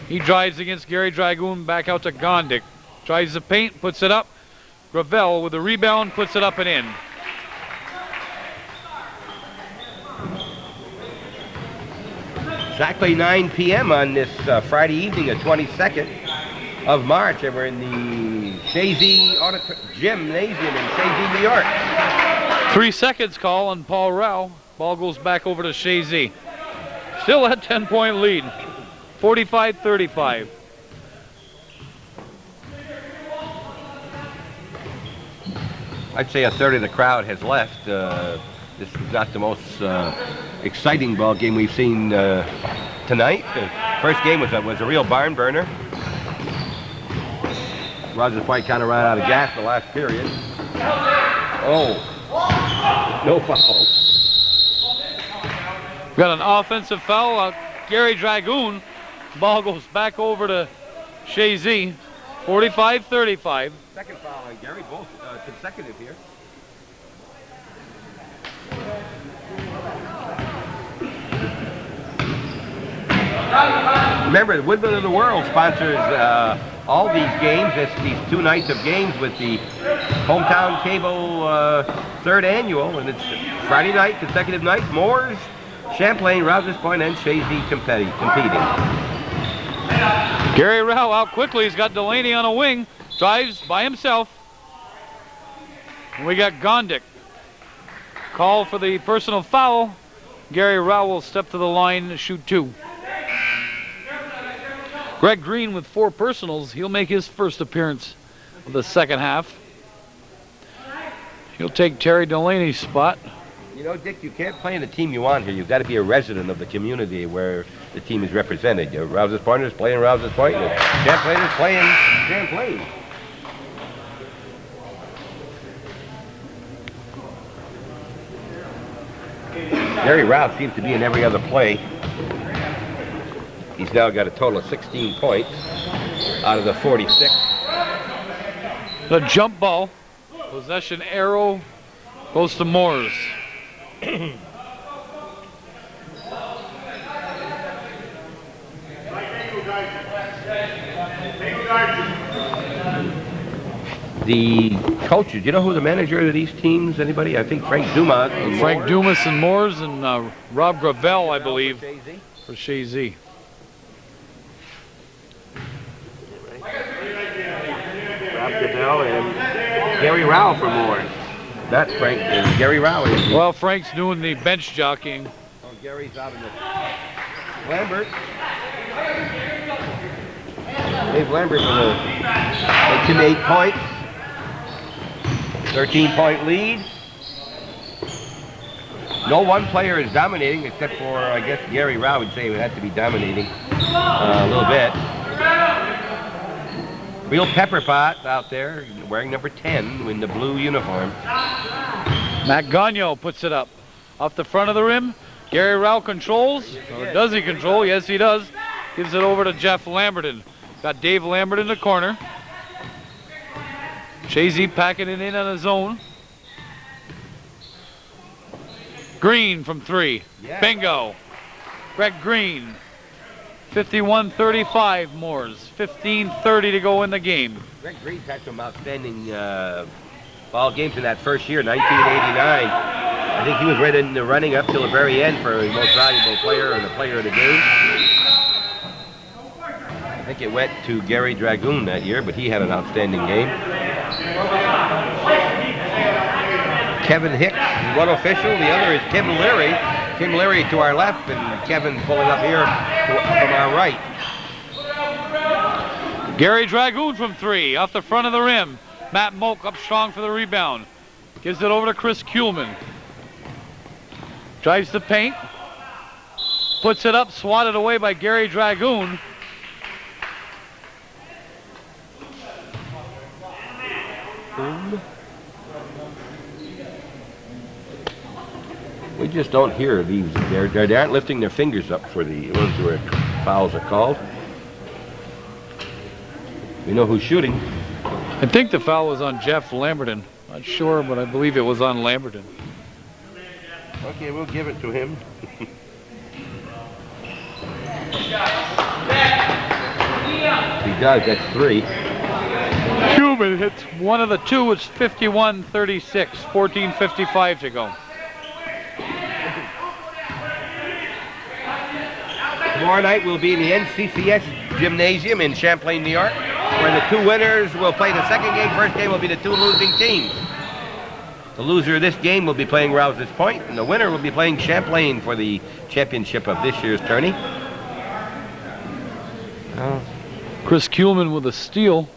He drives against Gary Dragoon, back out to Gondik. Tries the paint, puts it up. Gravel with a rebound, puts it up and in. Exactly 9 p.m. on this Friday evening, the 22nd of March, and we're in the Chazy Gymnasium in Chazy, New York. 3 seconds call on Paul Rao. Ball goes back over to Chazy. Still at 10-point lead. 45-35. I'd say a third of the crowd has left. This is not the most exciting ball game we've seen tonight. The first game was a real barn burner. Rogers Point kind of ran out of gas the last period. Oh, no foul. Got an offensive foul. Gary Dragoon. Ball goes back over to Chazy. 45-35. Second foul on Gary, both consecutive here. Remember, the Woodman of the World sponsors all these games, these 2 nights of games with the Hometown Cable 3rd annual, and it's Friday night, consecutive night, Moores, Champlain, Rouse's Point, and Chazy competing. Gary Rao out quickly. He's got Delaney on a wing. Drives by himself. And we got Gondik. Call for the personal foul. Gary Rao will step to the line and shoot 2. Greg Green with 4 personals. He'll make his first appearance of the second half. He'll take Terry Delaney's spot. You know, Dick, you can't play in the team you want here. You've got to be a resident of the community where the team is represented. Rouse's Point is playing Rouse's Point, and Champlain is playing Champlain. Gary Rao seems to be in every other play. He's now got a total of 16 points out of the 46. The jump ball. Possession arrow goes to Moores. The coaches, you know who the manager of these teams? Anybody? I think Frank Dumas. Frank Dumas and Moores and Rob Gravel, I believe, for Chazy. Rob Gravel and Gary Rao for Moores. Not Frank, Gary Rao. Well, Frank's doing the bench jockeying. Oh, Gary's out in the... Lambert. Dave Lambert with a 8 points. 13-point lead. No one player is dominating except for, I guess, Gary Rao would say he would have to be dominating a little bit. Real pepper pot out there, wearing number 10 in the blue uniform. Matt Gagnon puts it up. Off the front of the rim. Gary Rao controls. Or does he control? Yes, he does. Gives it over to Jeff Lamberton. Got Dave Lambert in the corner. Chazy packing it in on his own. Green from 3. Yeah. Bingo. Greg Green. 51-35 Moores. 15:30 to go in the game. Greg Green's had some outstanding ball games in that first year, 1989. I think he was right in the running up till the very end for the most valuable player or the player of the game. I think it went to Gary Dragoon that year, but he had an outstanding game. Kevin Hicks is one official. The other is Tim Leary. Tim Leary to our left, and Kevin pulling up here from our right. Gary Dragoon from 3, off the front of the rim. Matt Moak up strong for the rebound. Gives it over to Chris Kuhlman. Drives the paint. Puts it up, swatted away by Gary Dragoon. We just don't hear these. They aren't lifting their fingers up for the ones where fouls are called. We know who's shooting. I think the foul was on Jeff Lamberton. Not sure, but I believe it was on Lamberton. Okay, we'll give it to him. He does, that's 3. Kuhlman hits one of the 2. It's 51-36. 14:55 to go. Tomorrow night we'll be in the NCCS Gymnasium in Champlain, New York, where the 2 winners will play the second game. First game will be the 2 losing teams. The loser of this game will be playing Rouse's Point, and the winner will be playing Champlain for the championship of this year's tourney. Chris Kuhlman with a steal.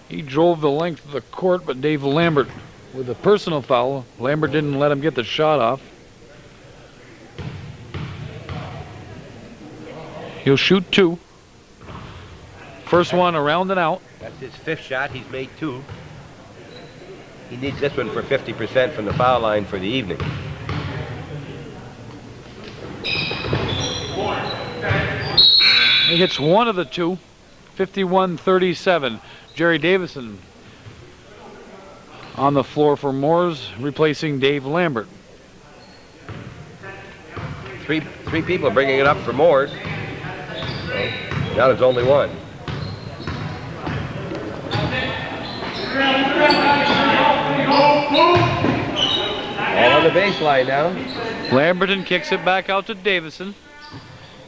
He drove the length of the court, but Dave Lambert with a personal foul. Lambert didn't let him get the shot off. He'll shoot 2. First one around and out. That's his 5th shot. He's made 2. He needs this one for 50% from the foul line for the evening. He hits one of the 2. 51-37. Jerry Davison on the floor for Moores, replacing Dave Lambert. Three people bringing it up for Moores. Now there's only one. All on the baseline now. Lamberton kicks it back out to Davison.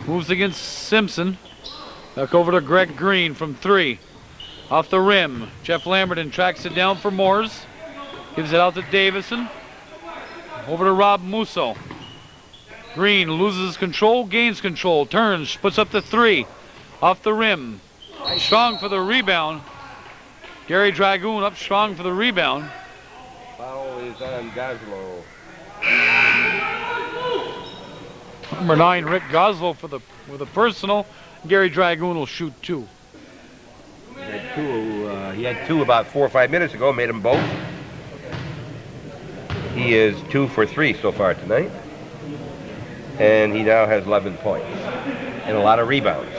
Moves against Simpson. Back over to Greg Green from 3. Off the rim. Jeff Lamberton tracks it down for Moores. Gives it out to Davison. Over to Rob Musso. Green loses control, gains control, turns, puts up the 3. Off the rim. Strong for the rebound. Gary Dragoon up strong for the rebound. Foul is on Goslow. Number 9, Rick Goslow with a personal. Gary Dragoon will shoot 2. He had 2 about 4 or 5 minutes ago, made them both. He is 2 for 3 so far tonight. And he now has 11 points and a lot of rebounds.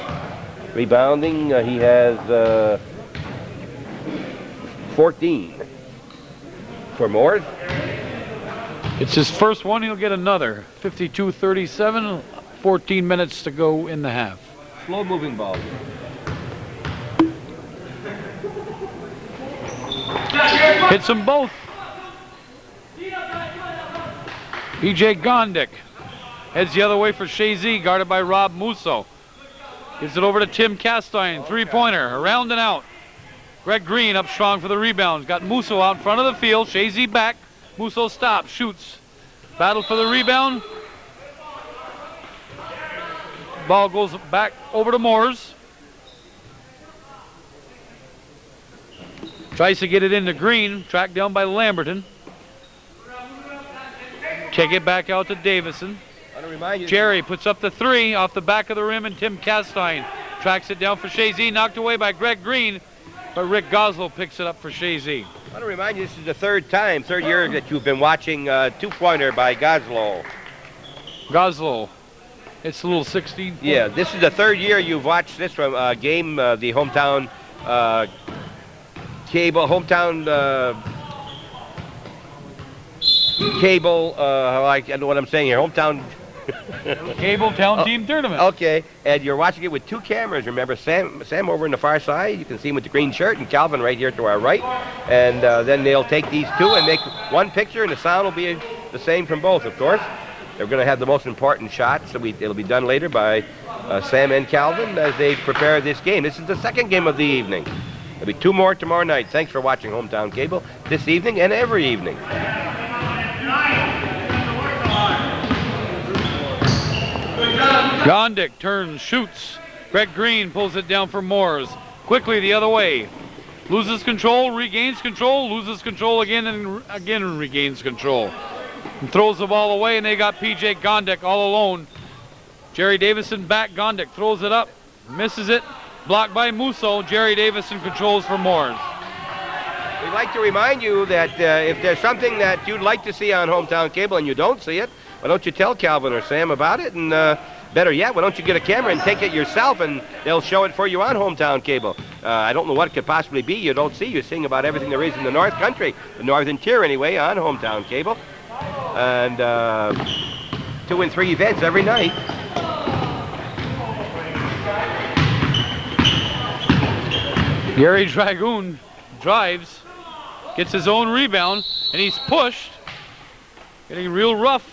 Rebounding, he has 14 for Moores. It's his first one, he'll get another. 52-37, 14 minutes to go in the half. Slow moving ball. Hits them both. PJ Gondik heads the other way for Chazy, guarded by Rob Musso. Gives it over to Tim Castine, 3-pointer, around and out. Greg Green up strong for the rebounds. Got Musso out in front of the field. Chazy back. Musso stops, shoots. Battle for the rebound. Ball goes back over to Moores. Tries to get it into Green, tracked down by Lamberton. Kick it back out to Davison. Jerry puts up the 3 off the back of the rim, and Tim Castine tracks it down for Chazy, knocked away by Greg Green, but Rick Goslow picks it up for Chazy. I want to remind you, this is the third year that you've been watching 2-pointer by Goslow. Goslow, it's a little 16. Yeah, this is the 3rd year you've watched this from game, the hometown cable, cable, I don't know what I'm saying here, hometown Cable Town Team Tournament. Okay, and you're watching it with 2 cameras. Remember, Sam over in the far side, you can see him with the green shirt, and Calvin right here to our right. And then they'll take these 2 and make one picture, and the sound will be the same from both, of course. They're going to have the most important shots, so it'll be done later by Sam and Calvin as they prepare this game. This is the 2nd game of the evening. There'll be 2 more tomorrow night. Thanks for watching Hometown Cable this evening and every evening. Gondik turns, shoots. Greg Green pulls it down for Moores. Quickly the other way. Loses control, regains control, loses control again, and again regains control. And throws the ball away, and they got PJ Gondik all alone. Jerry Davison back, Gondik throws it up, misses it. Blocked by Musso. Jerry Davison controls for Moores. We'd like to remind you that if there's something that you'd like to see on Hometown Cable and you don't see it, why don't you tell Calvin or Sam about it? And better yet, why don't you get a camera and take it yourself, and they'll show it for you on Hometown Cable. I don't know what it could possibly be you don't see. You're seeing about everything there is in the North Country, the Northern Tier anyway, on Hometown Cable. And 2 and 3 events every night. Gary Dragoon drives, gets his own rebound, and he's pushed. Getting real rough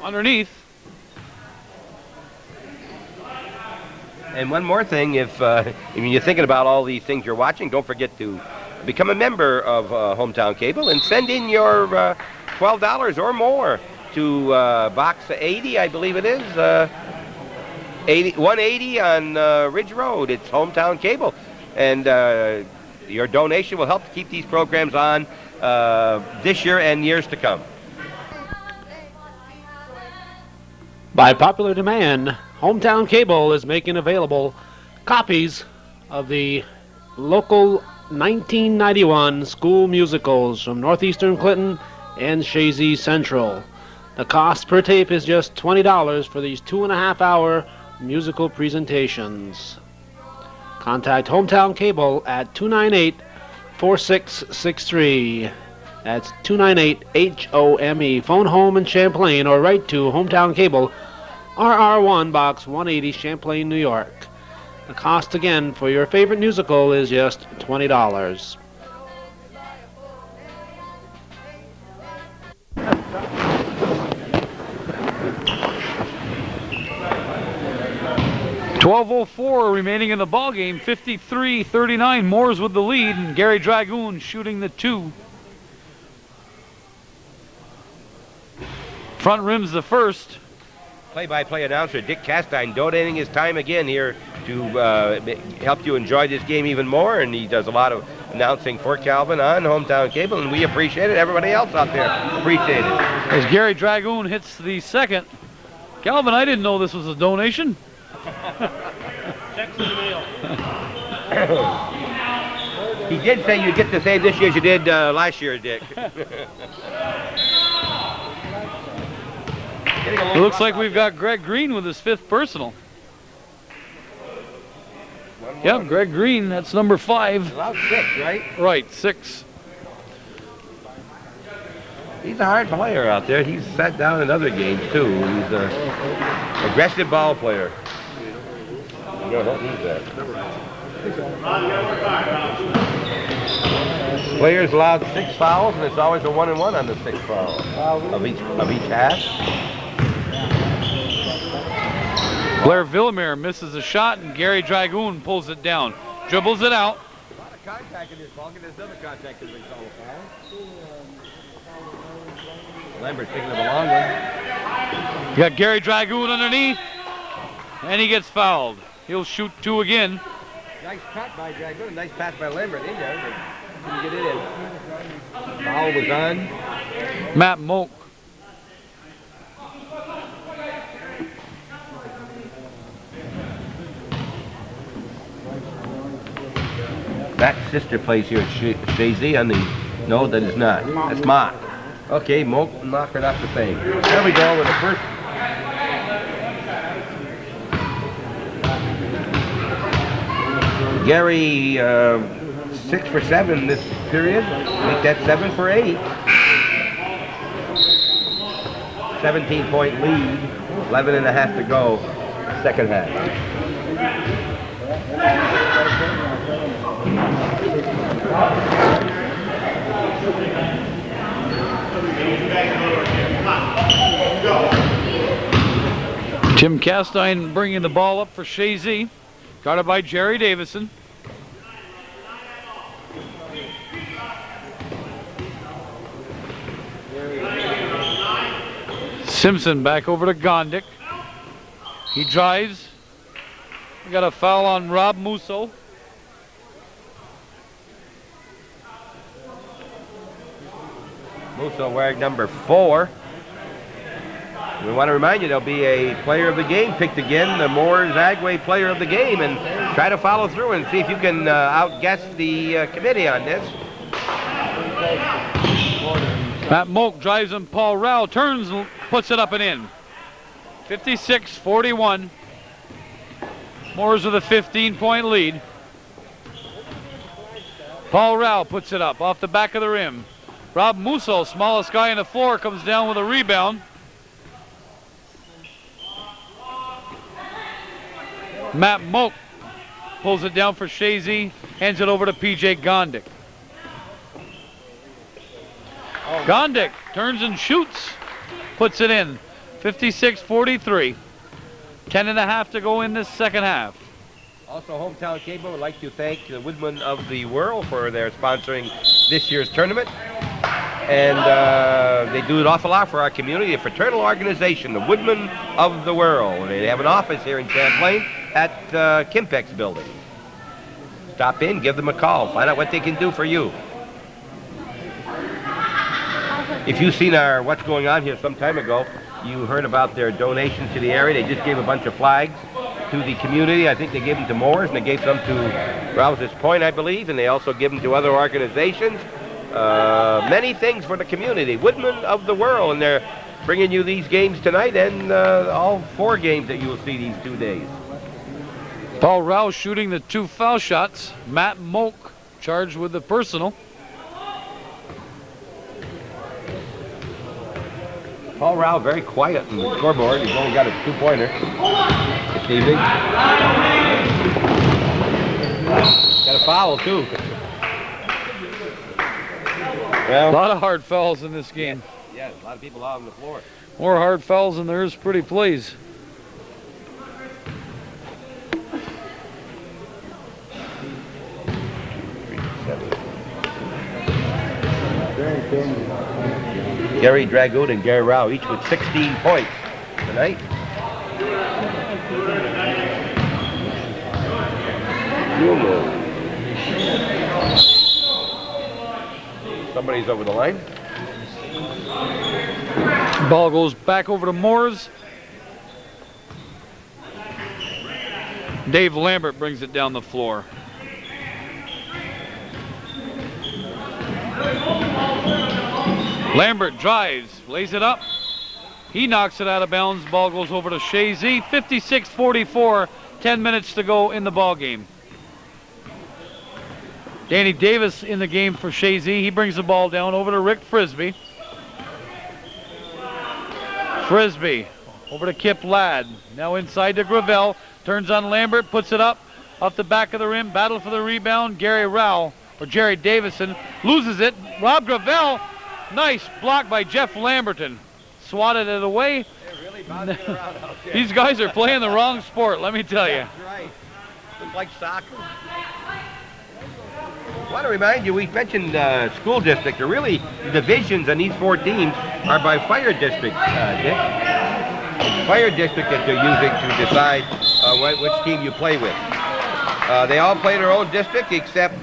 underneath. And one more thing, if you're thinking about all these things you're watching, don't forget to become a member of Hometown Cable and send in your $12 or more to box 80, I believe it is. 180 on Ridge Road. It's Hometown Cable. And your donation will help to keep these programs on this year and years to come. By popular demand, Hometown Cable is making available copies of the local 1991 school musicals from Northeastern Clinton and Chazy Central. The cost per tape is just $20 for these 2.5-hour musical presentations. Contact Hometown Cable at 298-4663. That's 298-HOME. Phone home in Champlain or write to Hometown Cable, RR1 Box 180, Champlain, New York. The cost again for your favorite musical is just $20. .12:04 remaining in the ball game. 53-39. Moores with the lead, and Gary Dragoon shooting the 2. Front rim's the first. Play-by-play announcer Dick Castine donating his time again here to help you enjoy this game even more, and he does a lot of announcing for Calvin on Hometown Cable, and we appreciate it. Everybody else out there appreciate it. As Gary Dragoon hits the second. Calvin, I didn't know this was a donation. Checks in the mail. He did say you'd get the same this year as you did last year, Dick. It looks like we've got Greg Green with his 5th personal. Yep, Greg Green, that's number 5. Allowed 6, right? Right, 6. He's a hard player out there. He's sat down in other games, too. He's an aggressive ball player. Players allowed 6 fouls, and it's always a 1-and-1 on the 6 fouls of each half. Blair Villamere misses a shot, and Gary Dragoon pulls it down. Dribbles it out. A lot of contact in this ball game. There's other contact in the foul. Lambert's picking up a long one. You got Gary Dragoon underneath, and he gets fouled. He'll shoot 2 again. Nice cut by Dragoon. Nice pass by Lambert in there, but didn't get it in. Foul was on Matt Moak. Matt's sister plays here at Chazy on the... No, that is not. That's Mock. Okay, Moak and Mock are not the same. There we go with the first... Gary, 6 for 7 this period. Make that 7 for 8. 17-point lead. 11.5 to go. Second half. Tim Castine bringing the ball up for Chazy. Guarded by Jerry Davison. Simpson back over to Gondik. He drives. We got a foul on Rob Musso. Musso wearing number 4. We want to remind you there'll be a player of the game picked again, the Moores Agway player of the game, and try to follow through and see if you can outguess the committee on this. Matt Moak drives him. Paul Rao turns, puts it up and in. 56-41. Moores with a 15-point lead. Paul Rao puts it up off the back of the rim. Rob Musso, smallest guy on the floor, comes down with a rebound. Matt Moak pulls it down for Chazy, hands it over to PJ Gondik. Gondik turns and shoots, puts it in. 56-43. 10.5 to go in this second half. Also, Hometown Cable would like to thank the Woodmen of the World for their sponsoring this year's tournament. And they do an awful lot for our community, a fraternal organization, the Woodmen of the World. They have an office here in Champlain at Kimpex building. Stop in, give them a call, find out what they can do for you. If you've seen our What's Going On here some time ago, you heard about their donations to the area. They just gave a bunch of flags to the community. I think they gave them to Mooers, and they gave some to Rouse's Point, I believe, and they also give them to other organizations. Many things for the community. Woodmen of the World, and they're bringing you these games tonight and all 4 games that you will see these 2 days. Paul Rouse shooting the 2 foul shots. Matt Moak charged with the personal. Paul Rao very quiet on the scoreboard. He's only got a 2-pointer this evening. Got a foul too. Well, A lot of hard fouls in this game. Yeah, a lot of people out on the floor. More hard fouls than there is pretty plays. Gary Dragoon and Gary Rao each with 16 points tonight. Somebody's over the line. Ball goes back over to Moores. Dave Lambert brings it down the floor. Lambert drives, lays it up. He knocks it out of bounds. Ball goes over to Chazy. 56-44, 10 minutes to go in the ball game. Danny Davis in the game for Chazy. He brings the ball down over to Rick Frisbee. Frisbee over to Kip Ladd. Now inside to Gravel. Turns on Lambert, puts it up off the back of the rim. Battle for the rebound. Gary Rao, or Jerry Davison, loses it. Rob Gravel, nice block by Jeff Lamberton. Swatted it away. These guys are playing the wrong sport, let me tell you. That's right. Looks like soccer. I want to remind you, we mentioned school district. Or really, the divisions on these 4 teams are by fire district, Dick. Fire district that they're using to decide which team you play with. They all play their own district except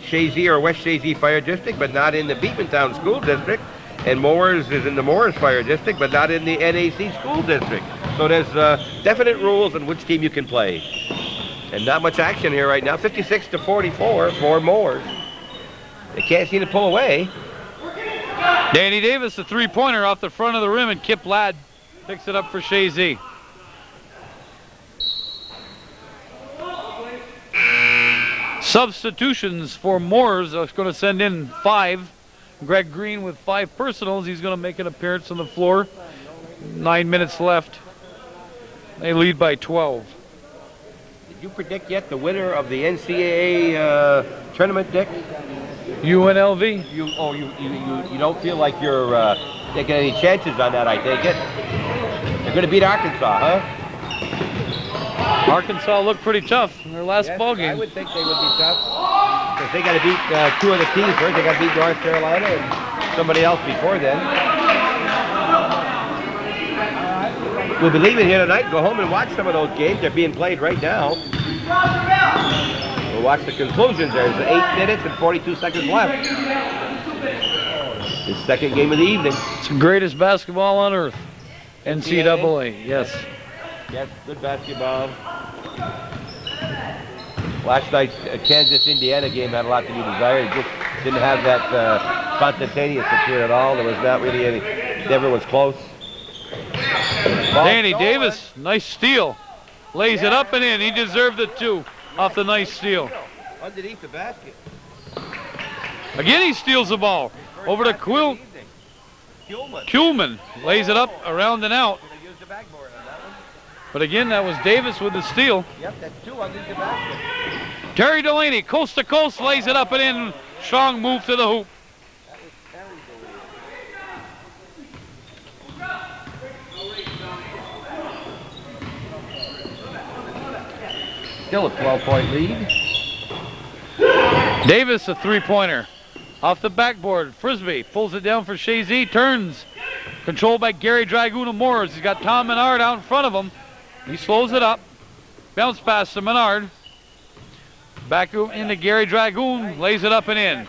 Chazy or West Chazy Fire District, but not in the Beekmantown School District. And Moores is in the Moores Fire District, but not in the NAC School District. So there's definite rules on which team you can play. And not much action here right now. 56-44 for Moores. They can't seem to pull away. Danny Davis, a 3-pointer off the front of the rim, and Kip Ladd picks it up for Chazy. Substitutions for Moores. Is going to send in 5. Greg Green with 5 personals. He's going to make an appearance on the floor. 9 minutes left. They lead by 12. Did you predict yet the winner of the NCAA tournament, Dick? UNLV? You don't feel like you're taking any chances on that, I take it. They're going to beat Arkansas, huh? Arkansas looked pretty tough in their last ball game. I would think they would be tough. Because they got to beat 2 of the teams first. They got to beat North Carolina and somebody else before then. We'll be leaving here tonight. Go home and watch some of those games. They're being played right now. We'll watch the conclusions. There's 8 minutes and 42 seconds left. It's the second game of the evening. It's the greatest basketball on earth. NCAA, yes. Yes, good basketball. Last night's Kansas-Indiana game had a lot to be desired. It just didn't have that spontaneous appeal at all. There was not really any. Never was close. Danny Davis, nice steal. Lays it up and in. He deserved the 2 off the nice steal. Underneath the basket. Again, he steals the ball. Over to Kuhlman. Lays it up, around and out. But again, that was Davis with the steal. Yep, that's 2 underneath the basket. Terry Delaney, coast to coast, lays it up and in. Strong move to the hoop. Still a 12-point lead. Davis, a three-pointer. Off the backboard, Frisbee pulls it down for Chazy, turns. Controlled by Gary Dragoon of Moores. He's got Tom Menard out in front of him. He slows it up. Bounce pass to Menard. Back into Gary Dragoon, lays it up and in.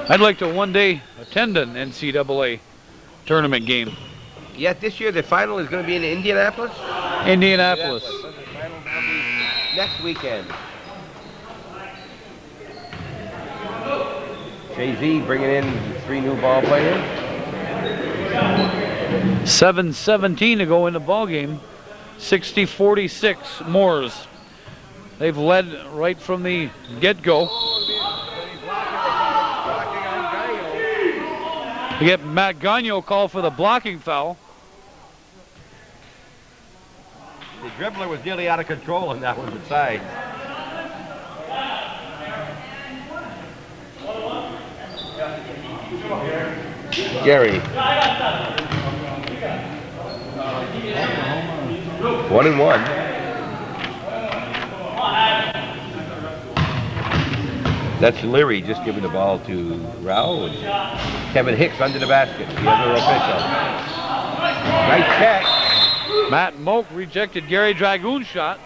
I'd like to one day attend an NCAA tournament game. Yeah, this year the final is going to be in Indianapolis? Indianapolis. The final will be next weekend. Chazy bringing in 3 new ball players. 7:17 to go in the ball game. 60-46 Moores. They've led right from the get-go. We get Matt Gagno called for the blocking foul. The dribbler was nearly out of control and that was the side. Gary. 1-1. That's Leary just giving the ball to Rao. And Kevin Hicks under the basket, the other official. Nice check. Matt Moak rejected Gary Dragoon's shot.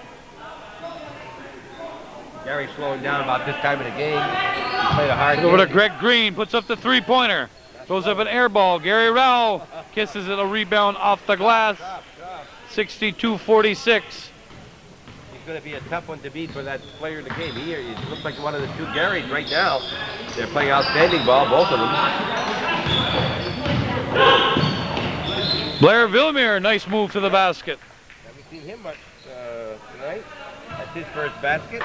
Gary slowing down about this time of the game. He played a hard game. Over to Greg Green, puts up the three-pointer. Throws up an air ball. Gary Rao kisses it, a rebound off the glass. 62-46. He's going to be a tough one to beat for that player in the game. He looks like one of the 2 Garys right now. They're playing outstanding ball, both of them. Blair Villemere, nice move to the basket. Haven't seen him much tonight. That's his first basket.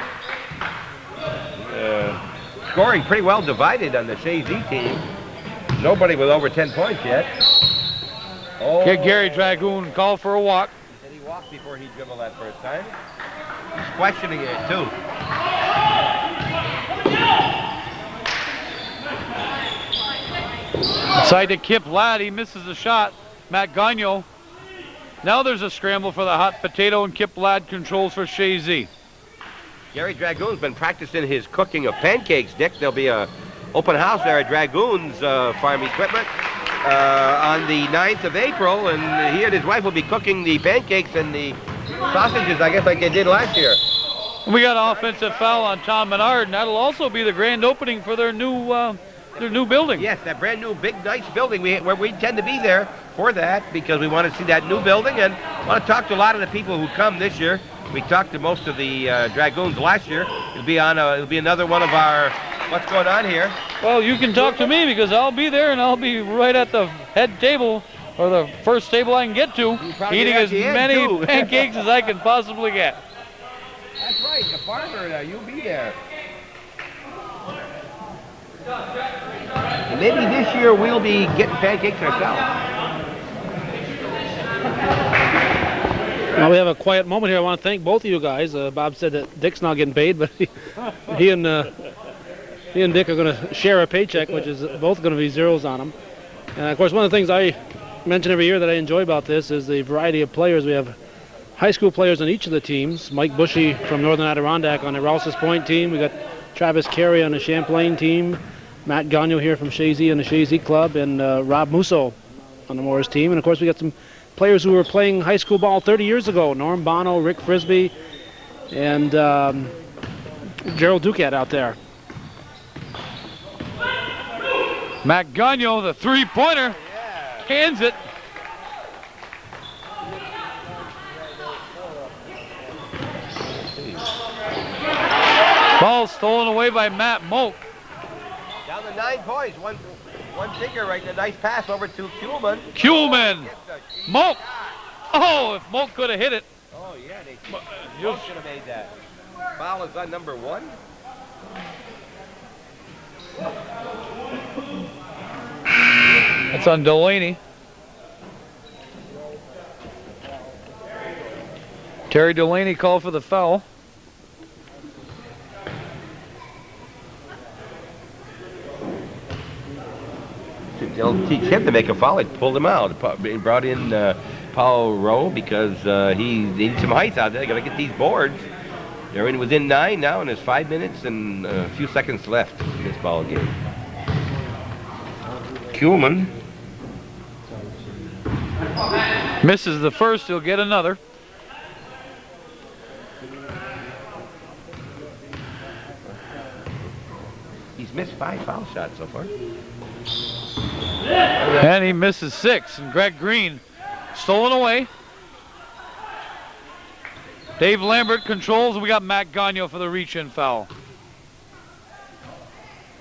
Scoring pretty well divided on the Chazy team. Nobody with over 10 points yet. Oh. Get Gary Dragoon called for a walk. And he walked before he dribbled that first time. He's questioning it too. Inside to Kip Ladd, he misses the shot. Matt Gagno. Now there's a scramble for the hot potato, and Kip Ladd controls for Chazy. Gary Dragoon's been practicing his cooking of pancakes, Dick. There'll be a open house there at Dragoon's Farm Equipment on the 9th of April, and he and his wife will be cooking the pancakes and the sausages, I guess, like they did last year. We got an offensive foul on Tom Menard, and that'll also be the grand opening for their new building. Yes, that brand new big nice building. We tend to be there for that because we want to see that new building and want to talk to a lot of the people who come this year. We talked to most of the Dragoons last year. It'll be another one of our what's going on here. Well, you can talk to me because I'll be there and I'll be right at the head table or the first table I can get to, eating as many pancakes as I can possibly get. That's right, the farmer, you'll be there. And maybe this year we'll be getting pancakes ourselves. Well, we have a quiet moment here. I want to thank both of you guys. Bob said that Dick's not getting paid, but he and Dick are going to share a paycheck, which is both going to be zeros on them. And of course, one of the things I mention every year that I enjoy about this is the variety of players. We have high school players on each of the teams. Mike Bushy from Northern Adirondack on the Rouse's Point team. We got Travis Carey on the Champlain team. Matt Gagno here from Chazy and the Chazy Club, and Rob Musso on the Moores team. And of course, we got some players who were playing high school ball 30 years ago. Norm Bono, Rick Frisbee, and Gerald Ducat out there. Matt Gagno, the three-pointer, cans it. Ball stolen away by Matt Moak. Down to 9 points, one finger right there. Nice pass over to Kuhlman. Kuhlman. Moak. Oh, if Moak could have hit it. Oh, yeah, Moak should have made that. Foul is on number 1. That's on Delaney. Terry Delaney called for the foul. they'll teach him to make a foul. They pulled him out. They brought in Paul Rowe because he needed some height out there. They got to get these boards. They're within 9 now, and there's 5 minutes and a few seconds left in this ball game. Kuhlman misses the first, he'll get another. He's missed 5 foul shots so far. And he misses 6, and Greg Green stolen away. Dave Lambert controls, and we got Matt Gagno for the reach-in foul.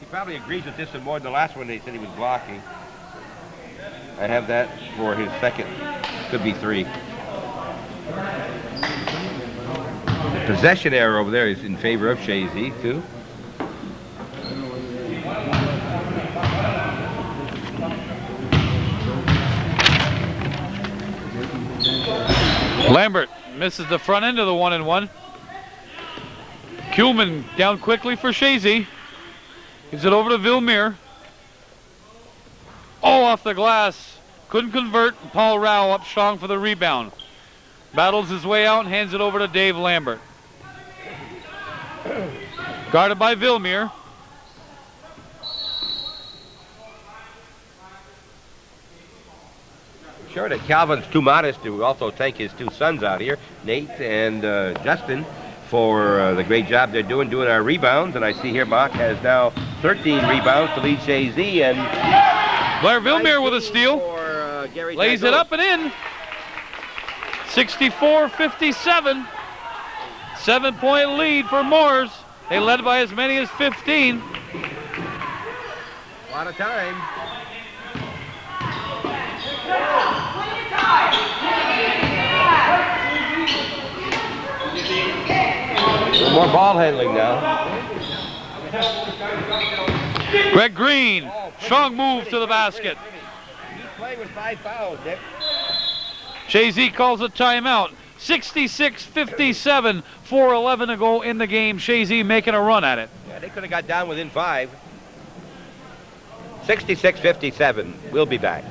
He probably agrees with this one more than the last one they said he was blocking. I have that for his second. Could be 3. The possession error over there is in favor of Chazy, too. Lambert misses the front end of the 1-and-1. Kuhlman down quickly for Chazy. Gives it over to Villemere. Oh, off the glass. Couldn't convert. Paul Rao up strong for the rebound. Battles his way out and hands it over to Dave Lambert. Guarded by Villemere. Sure that Calvin's too modest to also thank his 2 sons out here, Nate and Justin, for the great job they're doing our rebounds. And I see here Mock has now 13 rebounds to lead Chazy, and Blair Villemere with a steal. Lays it up and in. 64-57. 7-point lead for Moores. They led by as many as 15. A lot of time. A little more ball handling now. Greg Green, strong move to the basket. He's playing with 5 fouls, Dick. Chazy calls a timeout. 66-57, 4:11 to go in the game. Chazy making a run at it. Yeah, they could have got down within 5. 66-57. We'll be back.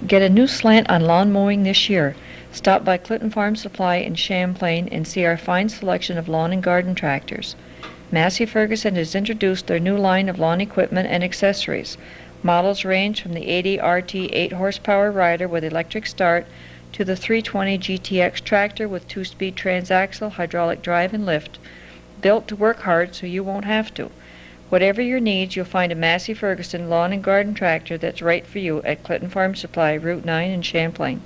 Get a new slant on lawn mowing this year. Stop by Clinton Farm Supply in Champlain and see our fine selection of lawn and garden tractors. Massey Ferguson has introduced their new line of lawn equipment and accessories. Models range from the 80 RT 8-horsepower rider with electric start to the 320 GTX tractor with 2-speed transaxle, hydraulic drive, and lift, built to work hard so you won't have to. Whatever your needs, you'll find a Massey Ferguson lawn and garden tractor that's right for you at Clinton Farm Supply, Route 9 in Champlain.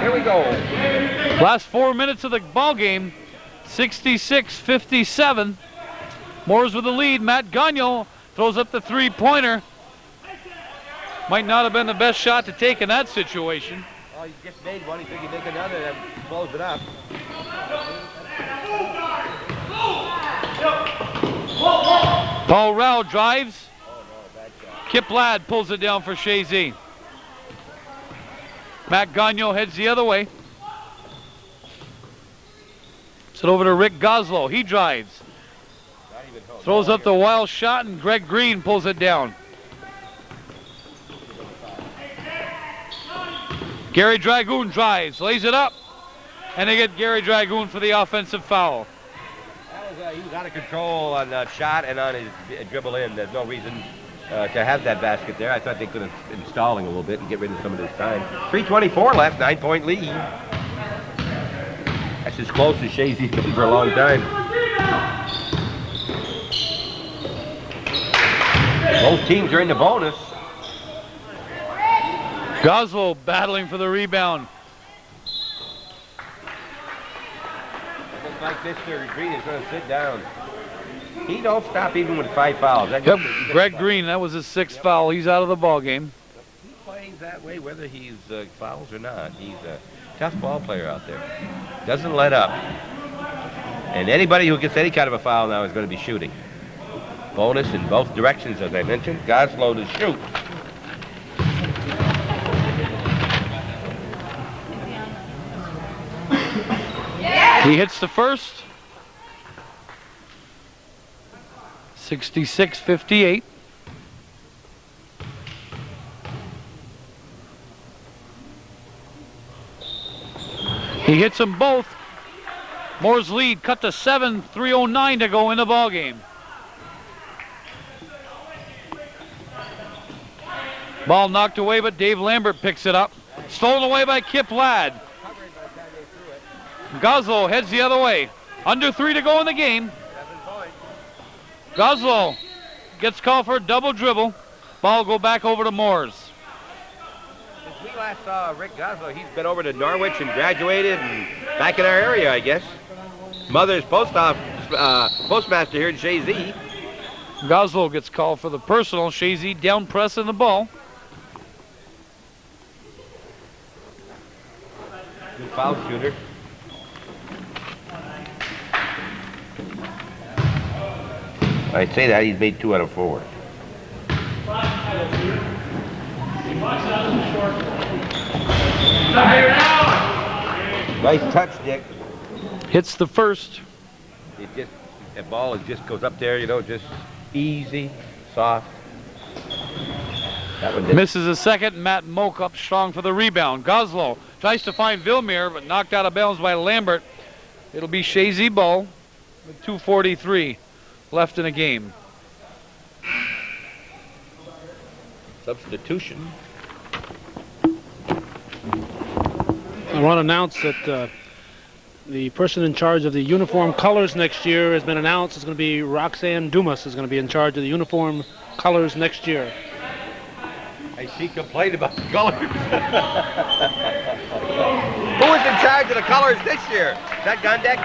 Here we go. Last 4 minutes of the ball game. 66-57. Moores with the lead. Matt Gagno throws up the 3-pointer. Might not have been the best shot to take in that situation. Well, he just made one. He figured he'd make another and close it up. Paul Rao drives. Kip Ladd pulls it down for Chazy. Matt Gagno heads the other way. It's over to Rick Goslow. He drives. Throws up the wild shot, and Greg Green pulls it down. Gary Dragoon drives, lays it up, and they get Gary Dragoon for the offensive foul. He was out of control on that shot and on his dribble in. There's no reason to have that basket there. I thought they could have been stalling a little bit and get rid of some of this time. 3:24 left, 9-point lead. That's as close as Chazy's been for a long time. Both teams are in the bonus. Goslow battling for the rebound. Looks like Mr. Green is going to sit down. He don't stop even with 5 fouls. Yep, Greg Green, that was his 6th foul. He's out of the ball game. He plays that way whether he's fouls or not. He's a tough ball player out there. Doesn't let up. And anybody who gets any kind of a foul now is going to be shooting. Bonus in both directions, as I mentioned. Goslow to shoot. He hits the first. 66-58. He hits them both. Moore's lead cut to 7, 3:09 to go in the ball game. Ball knocked away, but Dave Lambert picks it up. Stolen away by Kip Ladd. Goslow heads the other way. Under 3 to go in the game. Goslow gets called for a double dribble. Ball go back over to Moores. Since we last saw Rick Goslow, he's been over to Norwich and graduated and back in our area, I guess. Mother's postmaster here in Chazy. Goslow gets called for the personal. Chazy down pressing the ball. Good foul shooter. I'd say that he's made 2 out of 4. Nice touch, Dick. Hits the first. That ball just goes up there, you know, just easy, soft. That one did. Misses a second. Matt Moak up strong for the rebound. Goslow tries to find Villemere, but knocked out of bounds by Lambert. It'll be Chazy ball with 2:43 left in the game. Substitution. I want to announce that the person in charge of the uniform colors next year has been announced. It's going to be Roxanne Dumas is going to be in charge of the uniform colors next year. Hey, she complained about the colors. Who was in charge of the colors this year? Is that Gondek?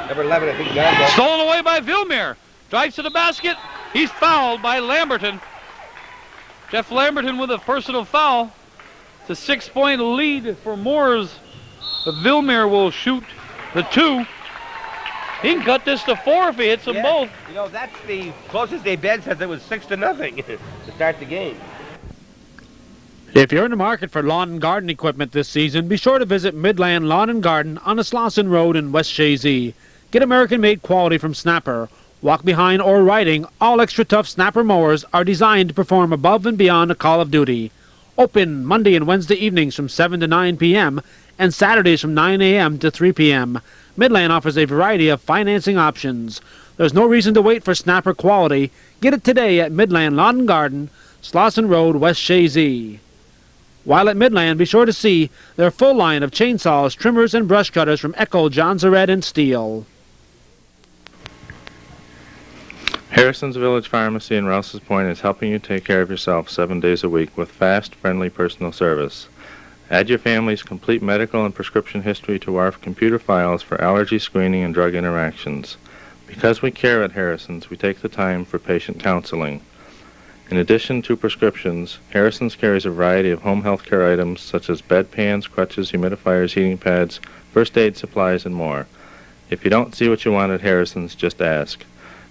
Number 11, I think Gondek. Stolen away by Villemere. Drives to the basket. He's fouled by Lamberton. Jeff Lamberton with a personal foul. It's a 6-point lead for Moores. But Villemere will shoot the 2. He can cut this to 4 if he hits them both. You know, that's the closest they've been since it was 6-0 to start the game. If you're in the market for lawn and garden equipment this season, be sure to visit Midland Lawn and Garden on the Slauson Road in West Chazy. Get American-made quality from Snapper. Walk behind or riding, all extra tough Snapper mowers are designed to perform above and beyond a call of duty. Open Monday and Wednesday evenings from 7 to 9 p.m. and Saturdays from 9 a.m. to 3 p.m. Midland offers a variety of financing options. There's no reason to wait for Snapper quality. Get it today at Midland Lawn and Garden, Slauson Road, West Chazy. While at Midland, be sure to see their full line of chainsaws, trimmers, and brush cutters from Echo, John Zared, and Steel. Harrison's Village Pharmacy in Rouse's Point is helping you take care of yourself 7 days a week with fast, friendly personal service. Add your family's complete medical and prescription history to our computer files for allergy screening and drug interactions. Because we care at Harrison's, we take the time for patient counseling. In addition to prescriptions, Harrison's carries a variety of home health care items such as bedpans, crutches, humidifiers, heating pads, first aid supplies, and more. If you don't see what you want at Harrison's, just ask.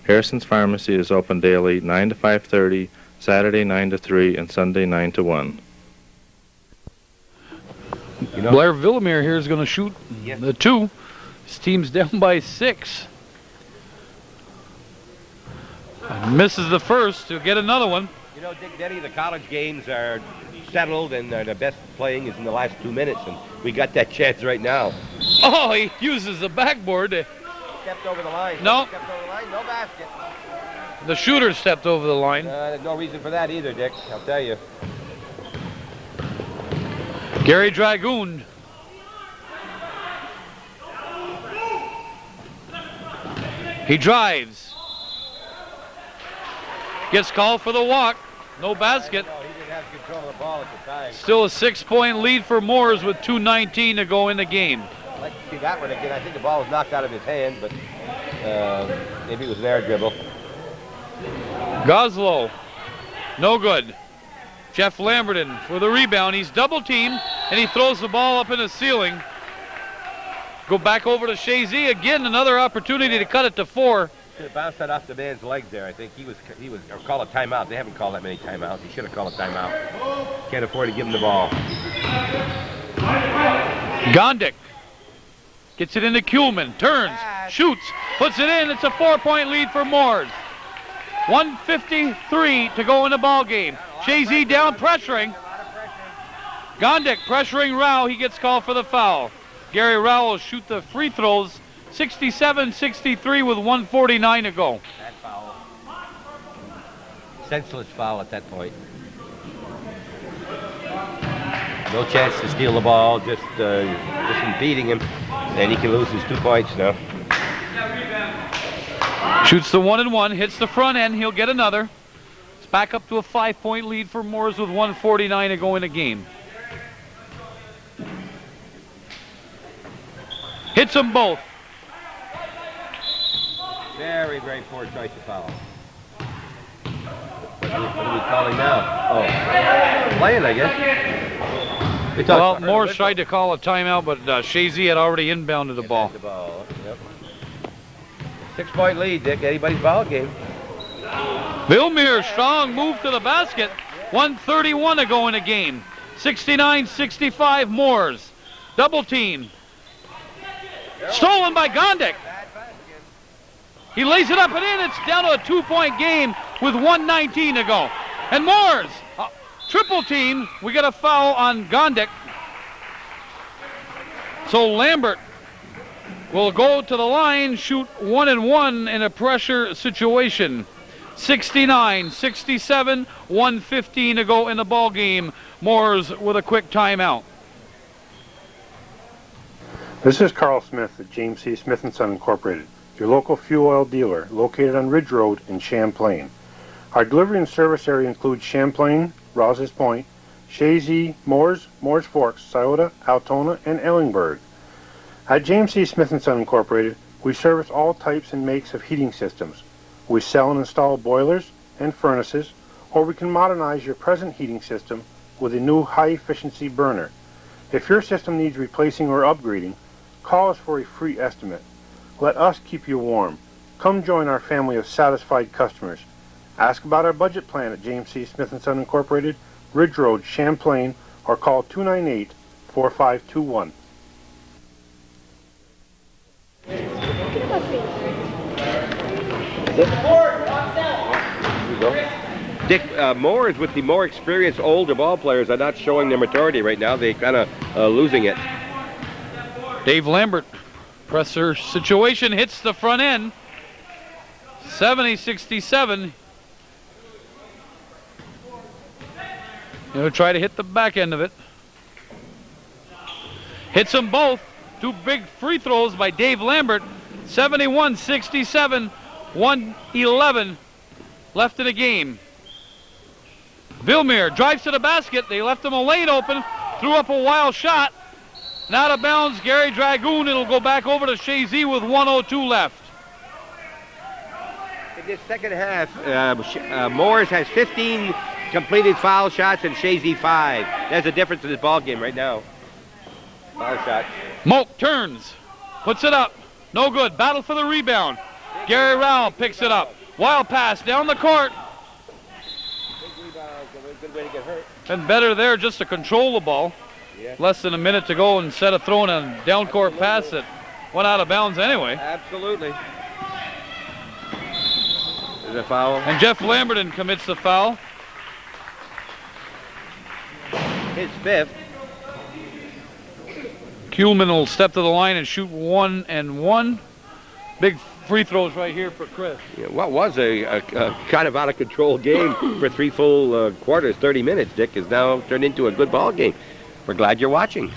Harrison's Pharmacy is open daily 9 to 5:30, Saturday 9 to 3, and Sunday 9 to 1. Blair Villemere here is going to shoot the 2. His team's down by 6. Misses the first to get another one. You know, Dick Denny, the college games are settled, and the best playing is in the last 2 minutes, and we got that chance right now. Oh, he uses the backboard. Stepped over the line. No. Stepped over the line, no basket. The shooter stepped over the line. No reason for that either, Dick, I'll tell you. Gary Dragoon. He drives. Gets called for the walk. No basket. No, he didn't have control of the ball at the time. Still a 6-point lead for Moores with 2:19 to go in the game. I'd like to see that one again. I think the ball was knocked out of his hand, but maybe it was an air dribble. Goslow. No good. Jeff Lamberton for the rebound. He's double teamed and he throws the ball up in the ceiling. Go back over to Chazy again. Another opportunity to cut it to 4. Should have bounced that off the man's legs there. I think he was or call a timeout. They haven't called that many timeouts. He should have called a timeout. Can't afford to give him the ball. Gondik Gets it into Kuhlman. Turns. Shoots. Puts it in. It's a 4-point lead for Moores. 1:53 to go in the ball game. Chazy down pressuring. Gondik pressuring Rao. He gets called for the foul. Gary Rao will shoot the free throws. 67-63 with 1:49 to go. That foul. Senseless foul at that point. No chance to steal the ball, just impeding him, and he can lose his 2 points now. Shoots the 1-and-1, hits the front end, he'll get another. It's back up to a 5-point lead for Moores with 1:49 to go in the game. Hits them both. Very, very poor choice of foul. What are we calling now? Oh, playing, I guess. Well, Moores tried to call a timeout, but Chazy had already inbounded the ball. Yep. 6-point lead, Dick. Anybody's ball game. Vilmir, strong move to the basket. 1:31 to go in the game. 69-65 Moores. Double team. Stolen by Gondik. He lays it up and in. It's down to a 2-point game with 1:19 to go. And Moores, triple team. We got a foul on Gondik. So Lambert will go to the line, shoot 1-and-1 in a pressure situation. 69-67, 1:15 to go in the ball game. Moores with a quick timeout. This is Carl Smith at James C. Smith & Son Incorporated, your local fuel oil dealer located on Ridge Road in Champlain. Our delivery and service area includes Champlain, Rouse's Point, Chazy, Moores Forks, Scioto, Altona, and Ellingburg. At James C. Smith & Son Incorporated, we service all types and makes of heating systems. We sell and install boilers and furnaces, or we can modernize your present heating system with a new high-efficiency burner. If your system needs replacing or upgrading, call us for a free estimate. Let us keep you warm. Come join our family of satisfied customers. Ask about our budget plan at James C. Smith & Son Incorporated, Ridge Road, Champlain, or call 298-4521. Dick, Moores with the more experienced older ball players are not showing their maturity right now. They're kind of losing it. Dave Lambert, presser situation, hits the front end. 70-67. He'll try to hit the back end of it. Hits them both. Two big free throws by Dave Lambert. 71-67, 1:11 left in the game. Vilmir drives to the basket. They left him a lane open. Threw up a wild shot. And out of bounds, Gary Dragoon. It'll go back over to Chazy with 1:02 left. In this second half, Moores has 15 completed foul shots and Chazy 5. There's a difference in this ball game right now. Foul shot. Moak turns, puts it up. No good. Battle for the rebound. Gary Rao picks it up. Wild pass down the court. Good way to get hurt. And better there just to control the ball. Yeah. Less than a minute to go instead of throwing a down court pass that went out of bounds anyway. Absolutely. There's a foul. And Jeff Lamberton commits the foul. His fifth. Kuhlman will step to the line and shoot 1-and-1. Big free throws right here for Chris. Yeah, what was a kind of out of control game for 3 full quarters, 30 minutes, Dick, is now turned into a good ball game. We're glad you're watching.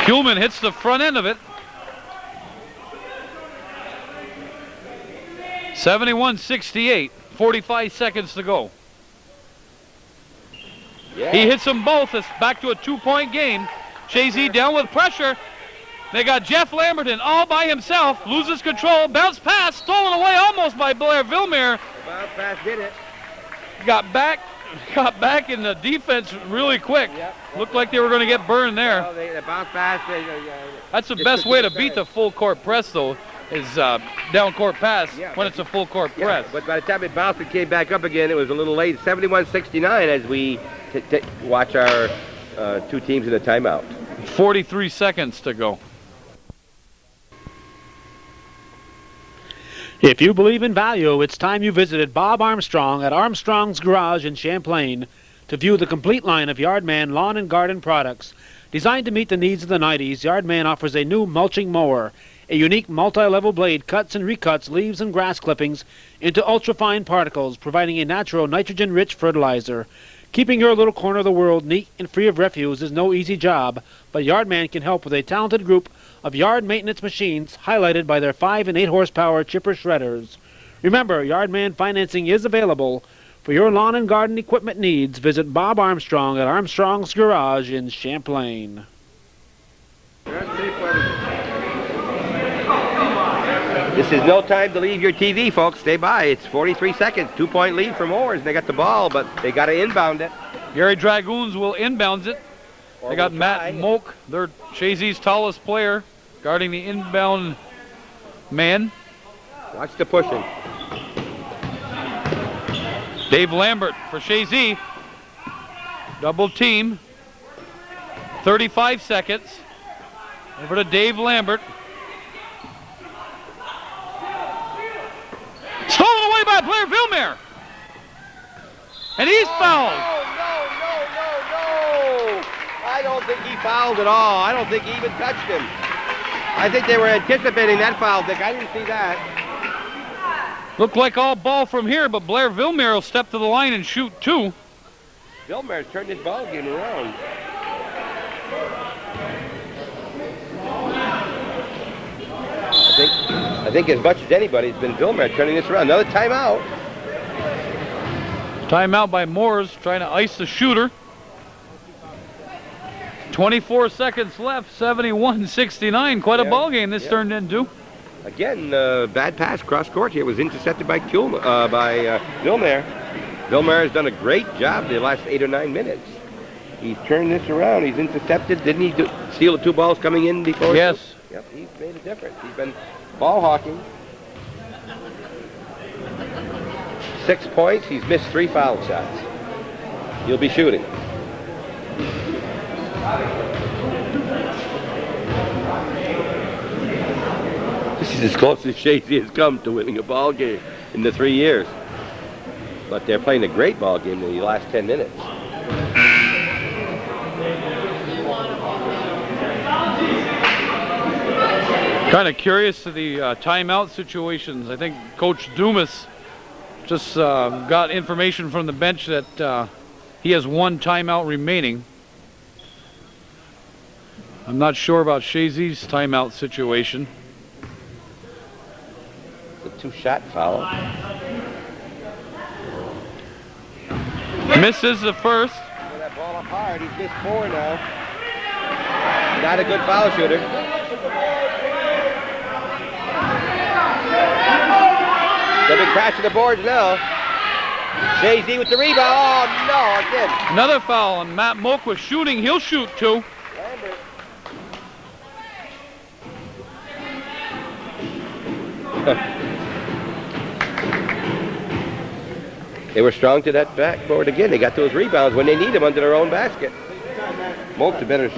Kuhlman hits the front end of it. 71-68, 45 seconds to go. Yeah. He hits them both. It's back to a 2-point game. Chazy down with pressure. They got Jeff Lamberton all by himself. Loses control. Bounce pass. Stolen away almost by Blair Vilmir. Bounce pass did it. Got back in the defense really quick. Yep. Looked like they were going to get burned there. Well, the bounce pass. That's the best way to beat the full court press, though, is down court pass when it's a full court press. But by the time it bounced and came back up again, it was a little late. 71-69 as we watch our two teams in a timeout. 43 seconds to go. If you believe in value, it's time you visited Bob Armstrong at Armstrong's Garage in Champlain to view the complete line of Yardman lawn and garden products. Designed to meet the needs of the 90s, Yardman offers a new mulching mower. A unique multi-level blade cuts and recuts leaves and grass clippings into ultrafine particles, providing a natural nitrogen-rich fertilizer. Keeping your little corner of the world neat and free of refuse is no easy job, but Yardman can help with a talented group of yard maintenance machines highlighted by their 5 and 8 horsepower chipper shredders. Remember, Yardman financing is available. For your lawn and garden equipment needs, visit Bob Armstrong at Armstrong's Garage in Champlain. This is no time to leave your TV, folks. Stay by. It's 43 seconds. 2-point lead for Moores. They got the ball, but they got to inbound it. Gary Dragoons will inbounds it. They got Matt Moak, their Chazy's tallest player, guarding the inbound man. Watch the pushing. Dave Lambert for Chazy. Double team. 35 seconds. Over to Dave Lambert. Stolen away by Blair Vilmer. And he's fouled. No. I don't think he fouled at all. I don't think he even touched him. I think they were anticipating that foul, Dick. I didn't see that. Looked like all ball from here, but Blair Vilmer will step to the line and shoot two. Vilmer's turned his ball game around. I think as much as anybody, it's been Vilmer turning this around. Another timeout. Timeout by Moores, trying to ice the shooter. 24 seconds left, 71-69. Quite a ball game this turned into. Again, bad pass cross court here was intercepted by Vilmer. Vilmer has done a great job the last 8 or 9 minutes. He's turned this around. He's intercepted. Didn't he steal the 2 balls coming in before? Yes. Yep, he's made a difference. He's been ball hawking. 6 points. He's missed 3 foul shots. He'll be shooting. This is as close as Chazy has come to winning a ball game in the 3 years. But they're playing a great ball game in the last 10 minutes. Kind of curious to the timeout situations. I think Coach Dumas just got information from the bench that he has 1 timeout remaining. I'm not sure about Chazy's timeout situation. The 2-shot foul. Misses the first. That ball up hard. He's missed 4 now. Not a good foul shooter. They've been crashing the boards now. Chazy with the rebound. Oh, no, again. Another foul, and Matt Moak was shooting. He'll shoot 2. They were strong to that backboard again. They got those rebounds when they need them under their own basket. Moak's a better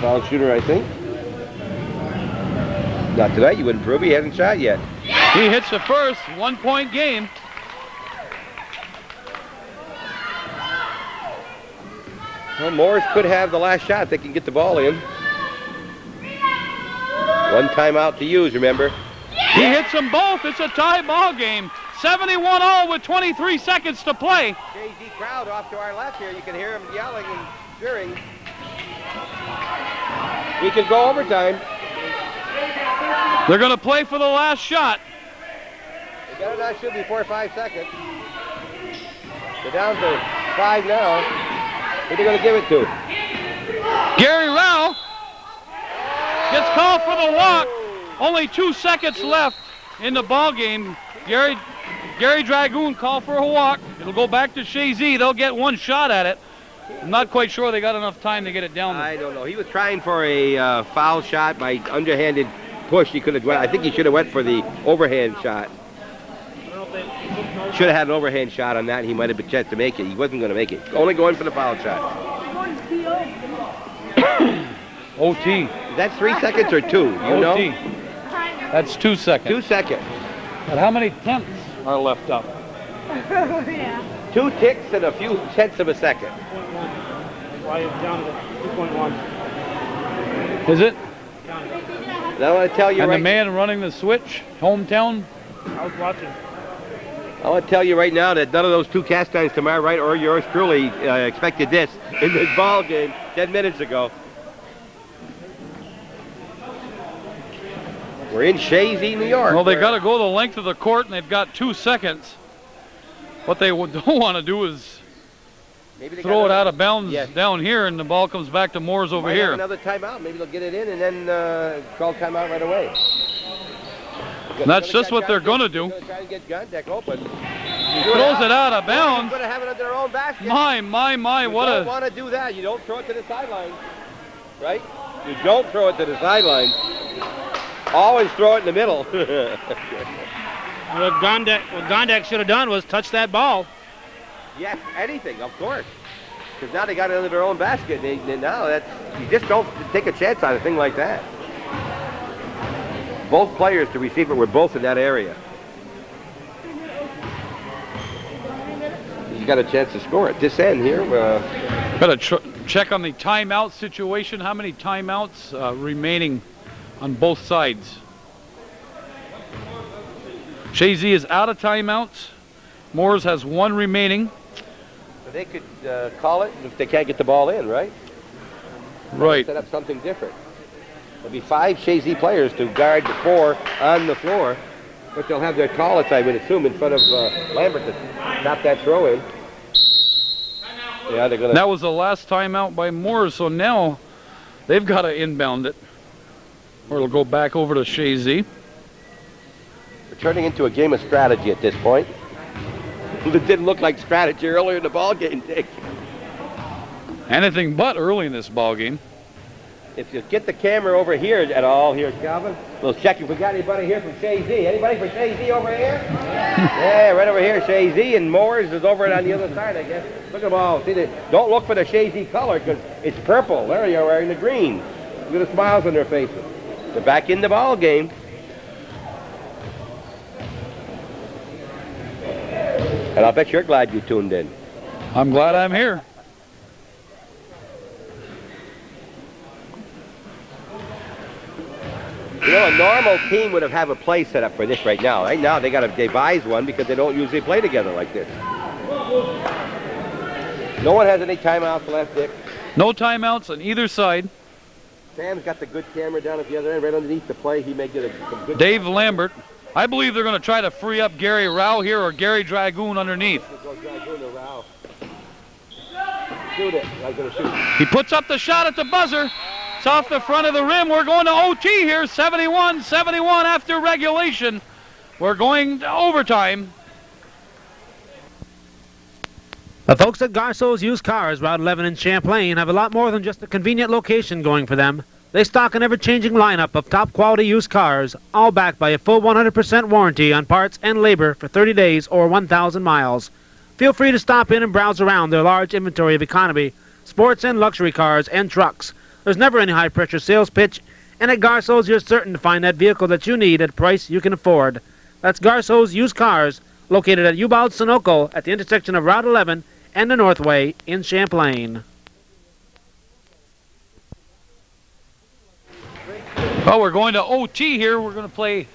foul shooter, I think. Not tonight, you wouldn't prove he hasn't shot yet. He hits the first, 1-point game. Well, Moores could have the last shot if they can get the ball in. 1 timeout to use, remember. He hits them both. It's a tie ball game. 71-all with 23 seconds to play. Chazy crowd off to our left here. You can hear him yelling and cheering. We could go overtime. They're going to play for the last shot. They better not shoot before 5 seconds. They're down to 5 now. Who are they going to give it to? Gary Rao gets called for the walk. Only 2 seconds left in the ball game. Gary Dragoon called for a walk. It'll go back to Chazy. They'll get 1 shot at it. I'm not quite sure they got enough time to get it down there. I don't know. He was trying for a foul shot by underhanded push. He could have went. I think he should have went for the overhand shot. Should have had an overhand shot on that. He might have been chance to make it. He wasn't going to make it. Only going for the foul shot. OT. Is that 3 seconds or 2? You OT. know? That's 2 seconds. 2 seconds. But how many tenths are left up? Yeah. 2 ticks and a few tenths of a second. 2.1. Why is down to 2.1? Is it? Now I want to tell you And right. the man running the switch, hometown. I was watching. I want to tell you right now that none of those 2 cast irons to my right or yours truly expected this in this ball game 10 minutes ago. We're in Chazy, New York. Well, they got to go the length of the court, and they've got 2 seconds. What they don't want to do is throw it out of bounds down here, and the ball comes back to Moores over Might here. have another timeout. Maybe they'll get it in and then call timeout right away. And that's just what they're going to do. Try to get Gondek open. Throws it out of bounds. Going to have it under their own basket. My, you what don't a... want to do that. You don't throw it to the sideline, right? You don't throw it to the sideline. Always throw it in the middle. What Gondek should have done was touch that ball. Yes, anything, of course. Because now they got it under their own basket. Now you just don't take a chance on a thing like that. Both players to receive it were both in that area. You got a chance to score at this end here. Got to check on the timeout situation. How many timeouts remaining on both sides? Chazy is out of timeouts. Moores has 1 remaining. So they could call it if they can't get the ball in, right? Right. Set up something different. There'll be 5 Chazy players to guard the 4 on the floor, but they'll have their call it, I would assume, in front of Lambert to stop that throw in. Yeah, they're gonna. That was the last timeout by Moores, so now they've got to inbound it, or it'll go back over to Chazy. We're turning into a game of strategy at this point. It didn't look like strategy earlier in the ball game, Dick. Anything but early in this ball game. If you get the camera over here at all, here, Calvin, we'll check if we got anybody here from Chazy. Anybody from Chazy over here? Yeah, right over here, Chazy, and Moores is over on the other side, I guess. Look at them all. See, don't look for the Chazy color because it's purple. There you are wearing the green. Look at the smiles on their faces. They're back in the ball game. And I'll bet you're glad you tuned in. I'm glad I'm here. You know, a normal team would have a play set up for this right now. Right now, they got to devise one because they don't usually play together like this. No one has any timeouts left, Dick. No timeouts on either side. Sam's got the good camera down at the other end, right underneath the play. He may get some good. Dave Lambert. I believe they're going to try to free up Gary Rao here or Gary Dragoon underneath. Shoot it. I'm going to shoot. He puts up the shot at the buzzer. It's off the front of the rim. We're going to OT here. 71-71 after regulation. We're going to overtime. The folks at Garceau's Used Cars, Route 11 in Champlain, have a lot more than just a convenient location going for them. They stock an ever-changing lineup of top-quality used cars, all backed by a full 100% warranty on parts and labor for 30 days or 1,000 miles. Feel free to stop in and browse around their large inventory of economy, sports and luxury cars and trucks. There's never any high-pressure sales pitch, and at Garceau's you're certain to find that vehicle that you need at a price you can afford. That's Garceau's Used Cars, located at Ubalde-Sunoco at the intersection of Route 11 and the Northway in Champlain. Well, we're going to OT here. We're going to play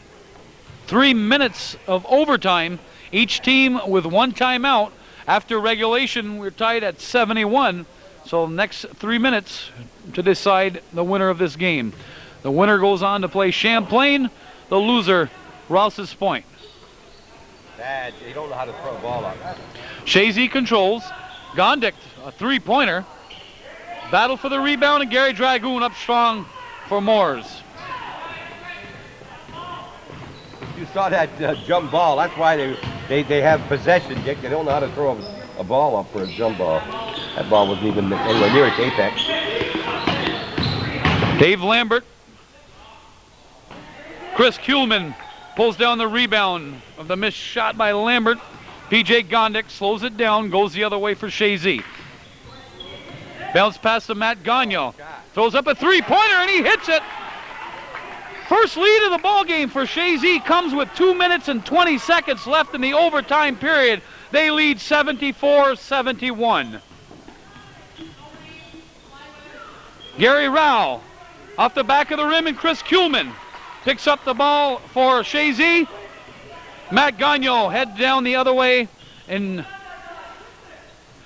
3 minutes of overtime, each team with 1 timeout. After regulation, we're tied at 71. So next 3 minutes to decide the winner of this game. The winner goes on to play Champlain, the loser, Rouse's Point. Bad. You don't know how to throw a ball up. Chazy controls. Gondik, a 3-pointer. Battle for the rebound, and Gary Dragoon up strong for Moores. You saw that jump ball. That's why they have possession, Dick. They don't know how to throw a ball up for a jump ball. That ball wasn't even anywhere near its apex. Dave Lambert. Chris Kuhlman pulls down the rebound of the missed shot by Lambert. PJ Gondik slows it down, goes the other way for Chazy. Bounce pass to Matt Gagnon. Throws up a 3-pointer and he hits it. First lead of the ball game for Chazy comes with 2 minutes and 20 seconds left in the overtime period. They lead 74-71. Gary Rao off the back of the rim, and Chris Kuhlman picks up the ball for Chazy. Matt Gagnon head down the other way, and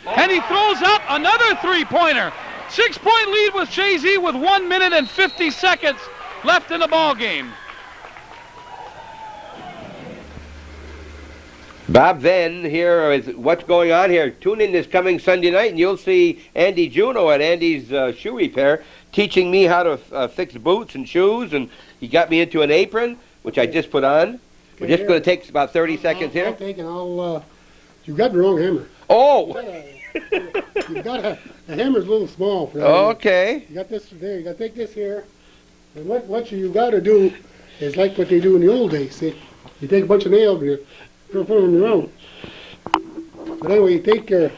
he throws up another three-pointer. 6-point lead with Chazy with 1 minute and 50 seconds left in the ball game. Bob, then here is what's going on here. Tune in this coming Sunday night, and you'll see Andy Juno at Andy's shoe repair teaching me how to fix boots and shoes, and he got me into an apron, which I just put on. We're just going to take about 30 seconds here. I'll take and you got the wrong hammer. Oh! You've got the hammer's a little small for that. Okay. You got this there. You got to take this here, and what you got to do is like what they do in the old days. See, you take a bunch of nails here, put them around. But anyway, you take your.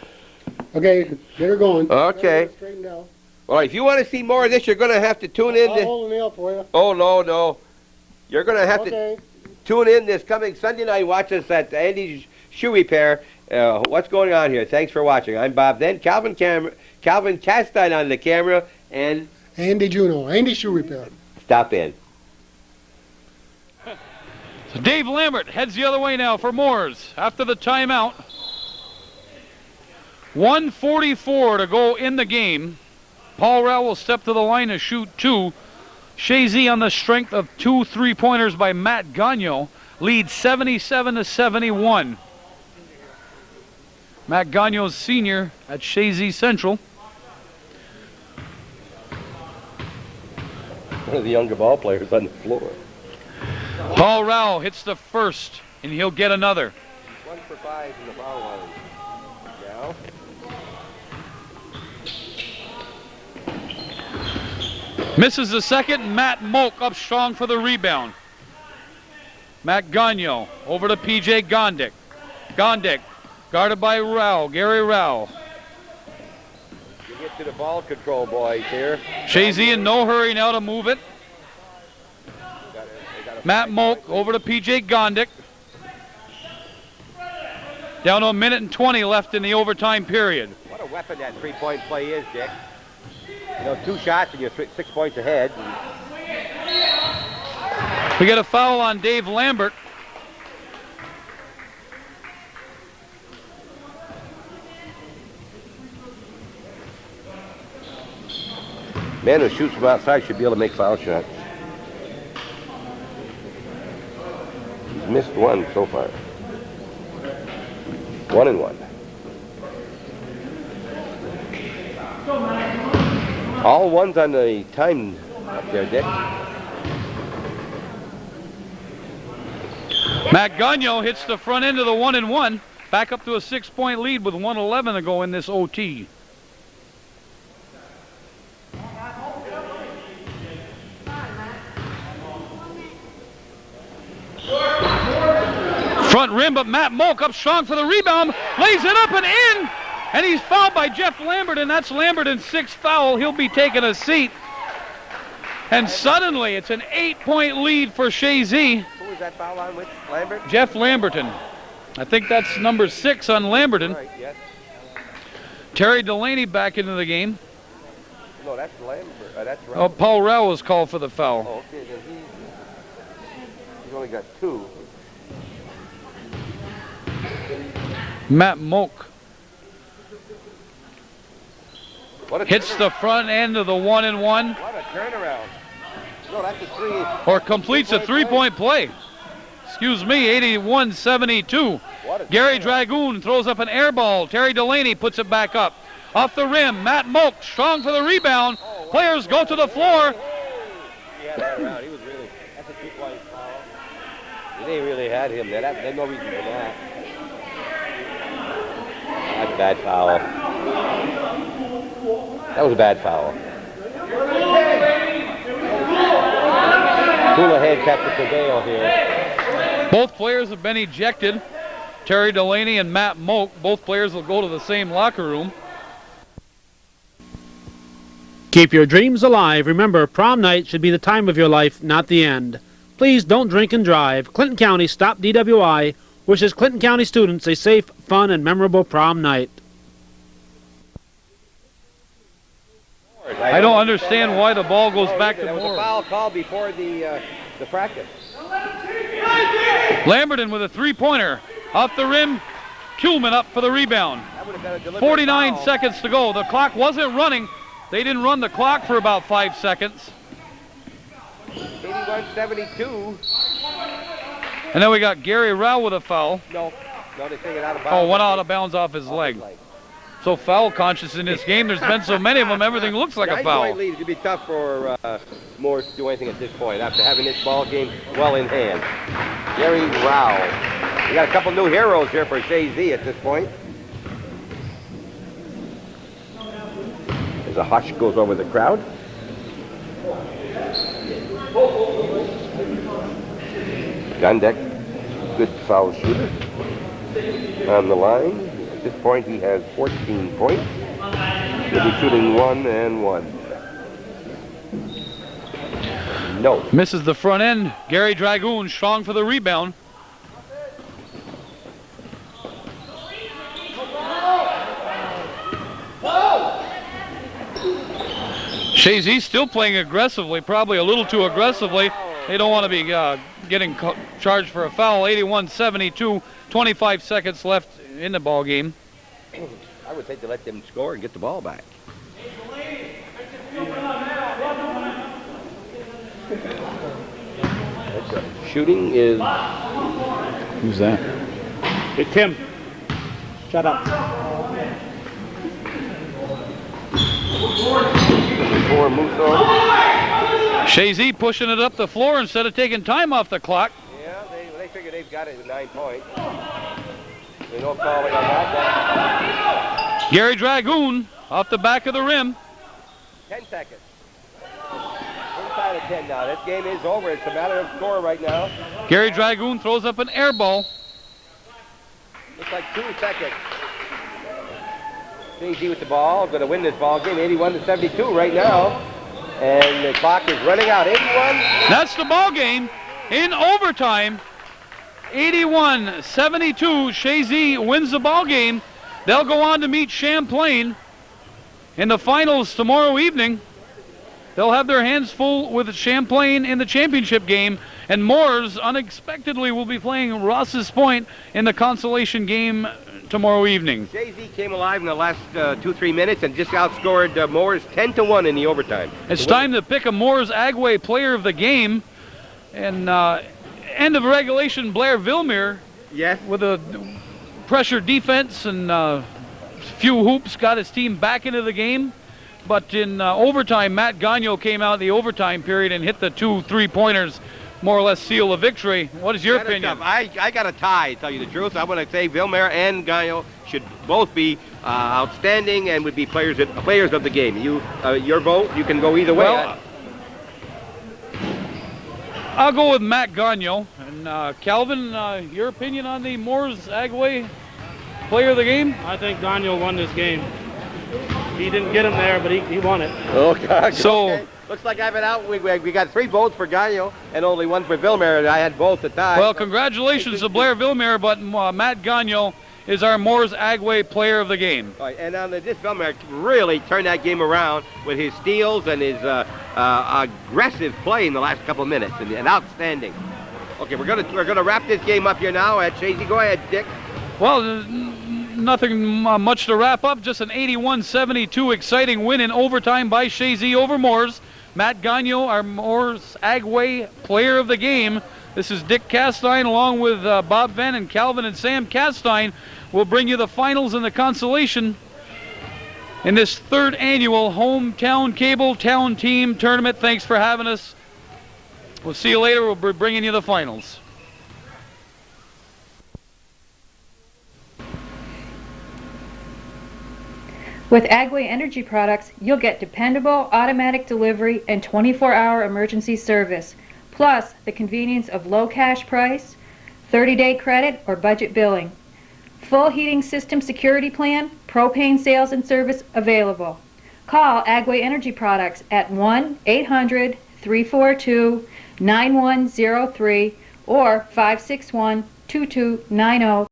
Okay, get her going. Okay. Straightened out. All right. If you want to see more of this, you're going to have to tune in. I'll hold the nail for you. Oh no! You're going to have to tune in this coming Sunday night. Watch us at Andy's shoe repair. What's going on here? Thanks for watching. I'm Bob. Then Calvin Castine on the camera, and Andy Juno, Andy shoe repair. Stop in. So Dave Lambert heads the other way now for Moores after the timeout. 1:44 to go in the game. Paul Rowell will step to the line to shoot two. Chazy, on the strength of 2 3-pointers by Matt Gagnon, leads 77-71. Matt Gagnon's senior at Chazy Central. One of the younger ball players on the floor. Paul Rowell hits the first, and he'll get another. 1 for 5 in the foul line. Now. Misses the second. Matt Moak up strong for the rebound. Matt Gagnon over to P.J. Gondik. Gondik guarded by Rowell, Gary Rowell. You get to the ball control, boys, here. Chazy in no hurry now to move it. Matt Moak over to P.J. Gondik. Down to 1 minute and 20 left in the overtime period. What a weapon that 3-point play is, Dick. You know, 2 shots and you're 6 points ahead. We get a foul on Dave Lambert. Man who shoots from outside should be able to make foul shots. He's missed 1 so far. 1 and 1. All ones on the time up there, Dick. Matt Gagnon hits the front end of the 1 and 1. Back up to a 6-point lead with 1:11 to go in this OT. Front rim, but Matt Moak up strong for the rebound. Lays it up and in. And he's fouled by Jeff Lambert, and that's Lambert in 6th foul. He'll be taking a seat. And suddenly, it's an 8-point lead for Chazy. Who was that foul on with, Lambert? Jeff Lamberton. I think that's number 6 on Lamberton. Right, yes. Terry Delaney back into the game. No, that's Lambert. That's right. Oh, Paul Rowell was called for the foul. Oh, okay, then he's only got 2. Matt Moak hits turnaround. the front end of the 1 and 1. What a turnaround. No, that's a 3. Or completes a 3-point play. Excuse me, 81-72. Gary Dragoon throws up an air ball. Terry Delaney puts it back up. Off the rim, Matt Moak strong for the rebound. Players go to the floor. Yeah, that round. He was really, that's a 2-point foul. They really had him there. There's no reason for that. That's a bad foul. That was a bad foul. Cool ahead, Captain Cordeo here. Both players have been ejected. Terry Delaney and Matt Moak. Both players will go to the same locker room. Keep your dreams alive. Remember, prom night should be the time of your life, not the end. Please don't drink and drive. Clinton County Stop DWI wishes Clinton County students a safe, fun, and memorable prom night. I don't understand why the ball goes back to There was a Moores. foul call before the practice. Lamberton with a three-pointer. Off the rim, Kuhlman up for the rebound. 49 seconds to go. The clock wasn't running. They didn't run the clock for about 5 seconds. 81-72. And then we got Gary Rao with a foul. No, they take it out of bounds. Oh, went out of bounds off his leg. So foul conscious in this game. There's been so many of them, everything looks like a foul. 9-point lead. It'd be tough for Moores to do anything at this point after having this ball game well in hand. Gary Rao. We got a couple new heroes here for Chazy at this point. As a hush goes over the crowd. Gondek, good foul shooter. On the line. At this point, he has 14 points. He'll be shooting 1 and 1. No. Misses the front end. Gary Dragoon strong for the rebound. Chazy still playing aggressively, probably a little too aggressively. They don't want to be getting charged for a foul. 81-72, 25 seconds left in the ball game. I would think to let them score and get the ball back. Shooting is... Who's that? Hey, Tim. Shut up. For Musso. Chazy pushing it up the floor instead of taking time off the clock. Yeah, they figure they've got it at 9 points. There's no calling on that. Gary Dragoon off the back of the rim. 10 seconds. Inside of 10 now. This game is over. It's a matter of score right now. Gary Dragoon throws up an air ball. Looks like 2 seconds. Chazy with the ball. Going to win this ball game 81-72 right now. And the clock is running out. 81. That's the ball game in overtime. 81-72. Chazy wins the ball game. They'll go on to meet Champlain in the finals tomorrow evening. They'll have their hands full with Champlain in the championship game, and Moores unexpectedly will be playing Ross's Point in the consolation game tomorrow evening. Chazy came alive in the last 2-3 minutes and just outscored Moores 10-1 in the overtime. It's time to pick a Moores Agway player of the game. And end of regulation, Blair Villemere, yes, with a pressure defense and few hoops, got his team back into the game. But in overtime, Matt Gagno came out in the overtime period and hit the 2 3-pointers, more or less seal a victory. What is your opinion? I got a tie, to tell you the truth. I want to say Villemere and Gagno should both be outstanding and would be players of the game. Your vote, you can go either way. Well, I'll go with Matt Gagno. And Calvin, your opinion on the Moores Agway player of the game? I think Daniel won this game. He didn't get him there, but he won it. Oh, God. So, okay. Looks like I've been out. We got 3 votes for Gagno and only 1 for Villemere. I had both to tie. well, congratulations to Blair Villemere, but Matt Gagno is our Moores Agway player of the game. Right, and this Villemere really turned that game around with his steals and his aggressive play in the last couple of minutes, and outstanding. Okay, we're gonna wrap this game up here now at Chazy. Go ahead, Dick. Well, nothing much to wrap up. Just an 81-72 exciting win in overtime by Chazy over Moores. Matt Gagno, our Moores Agway player of the game. This is Dick Castine along with Bob Venn and Calvin and Sam Castine. Will bring you the finals and the consolation in this 3rd annual Hometown Cable Town Team Tournament. Thanks for having us. We'll see you later. We'll be bringing you the finals. With Agway Energy products, you'll get dependable automatic delivery and 24-hour emergency service, plus the convenience of low cash price, 30-day credit, or budget billing. Full heating system security plan, propane sales and service available. Call Agway Energy Products at 1-800-342-9103 or 561-2290.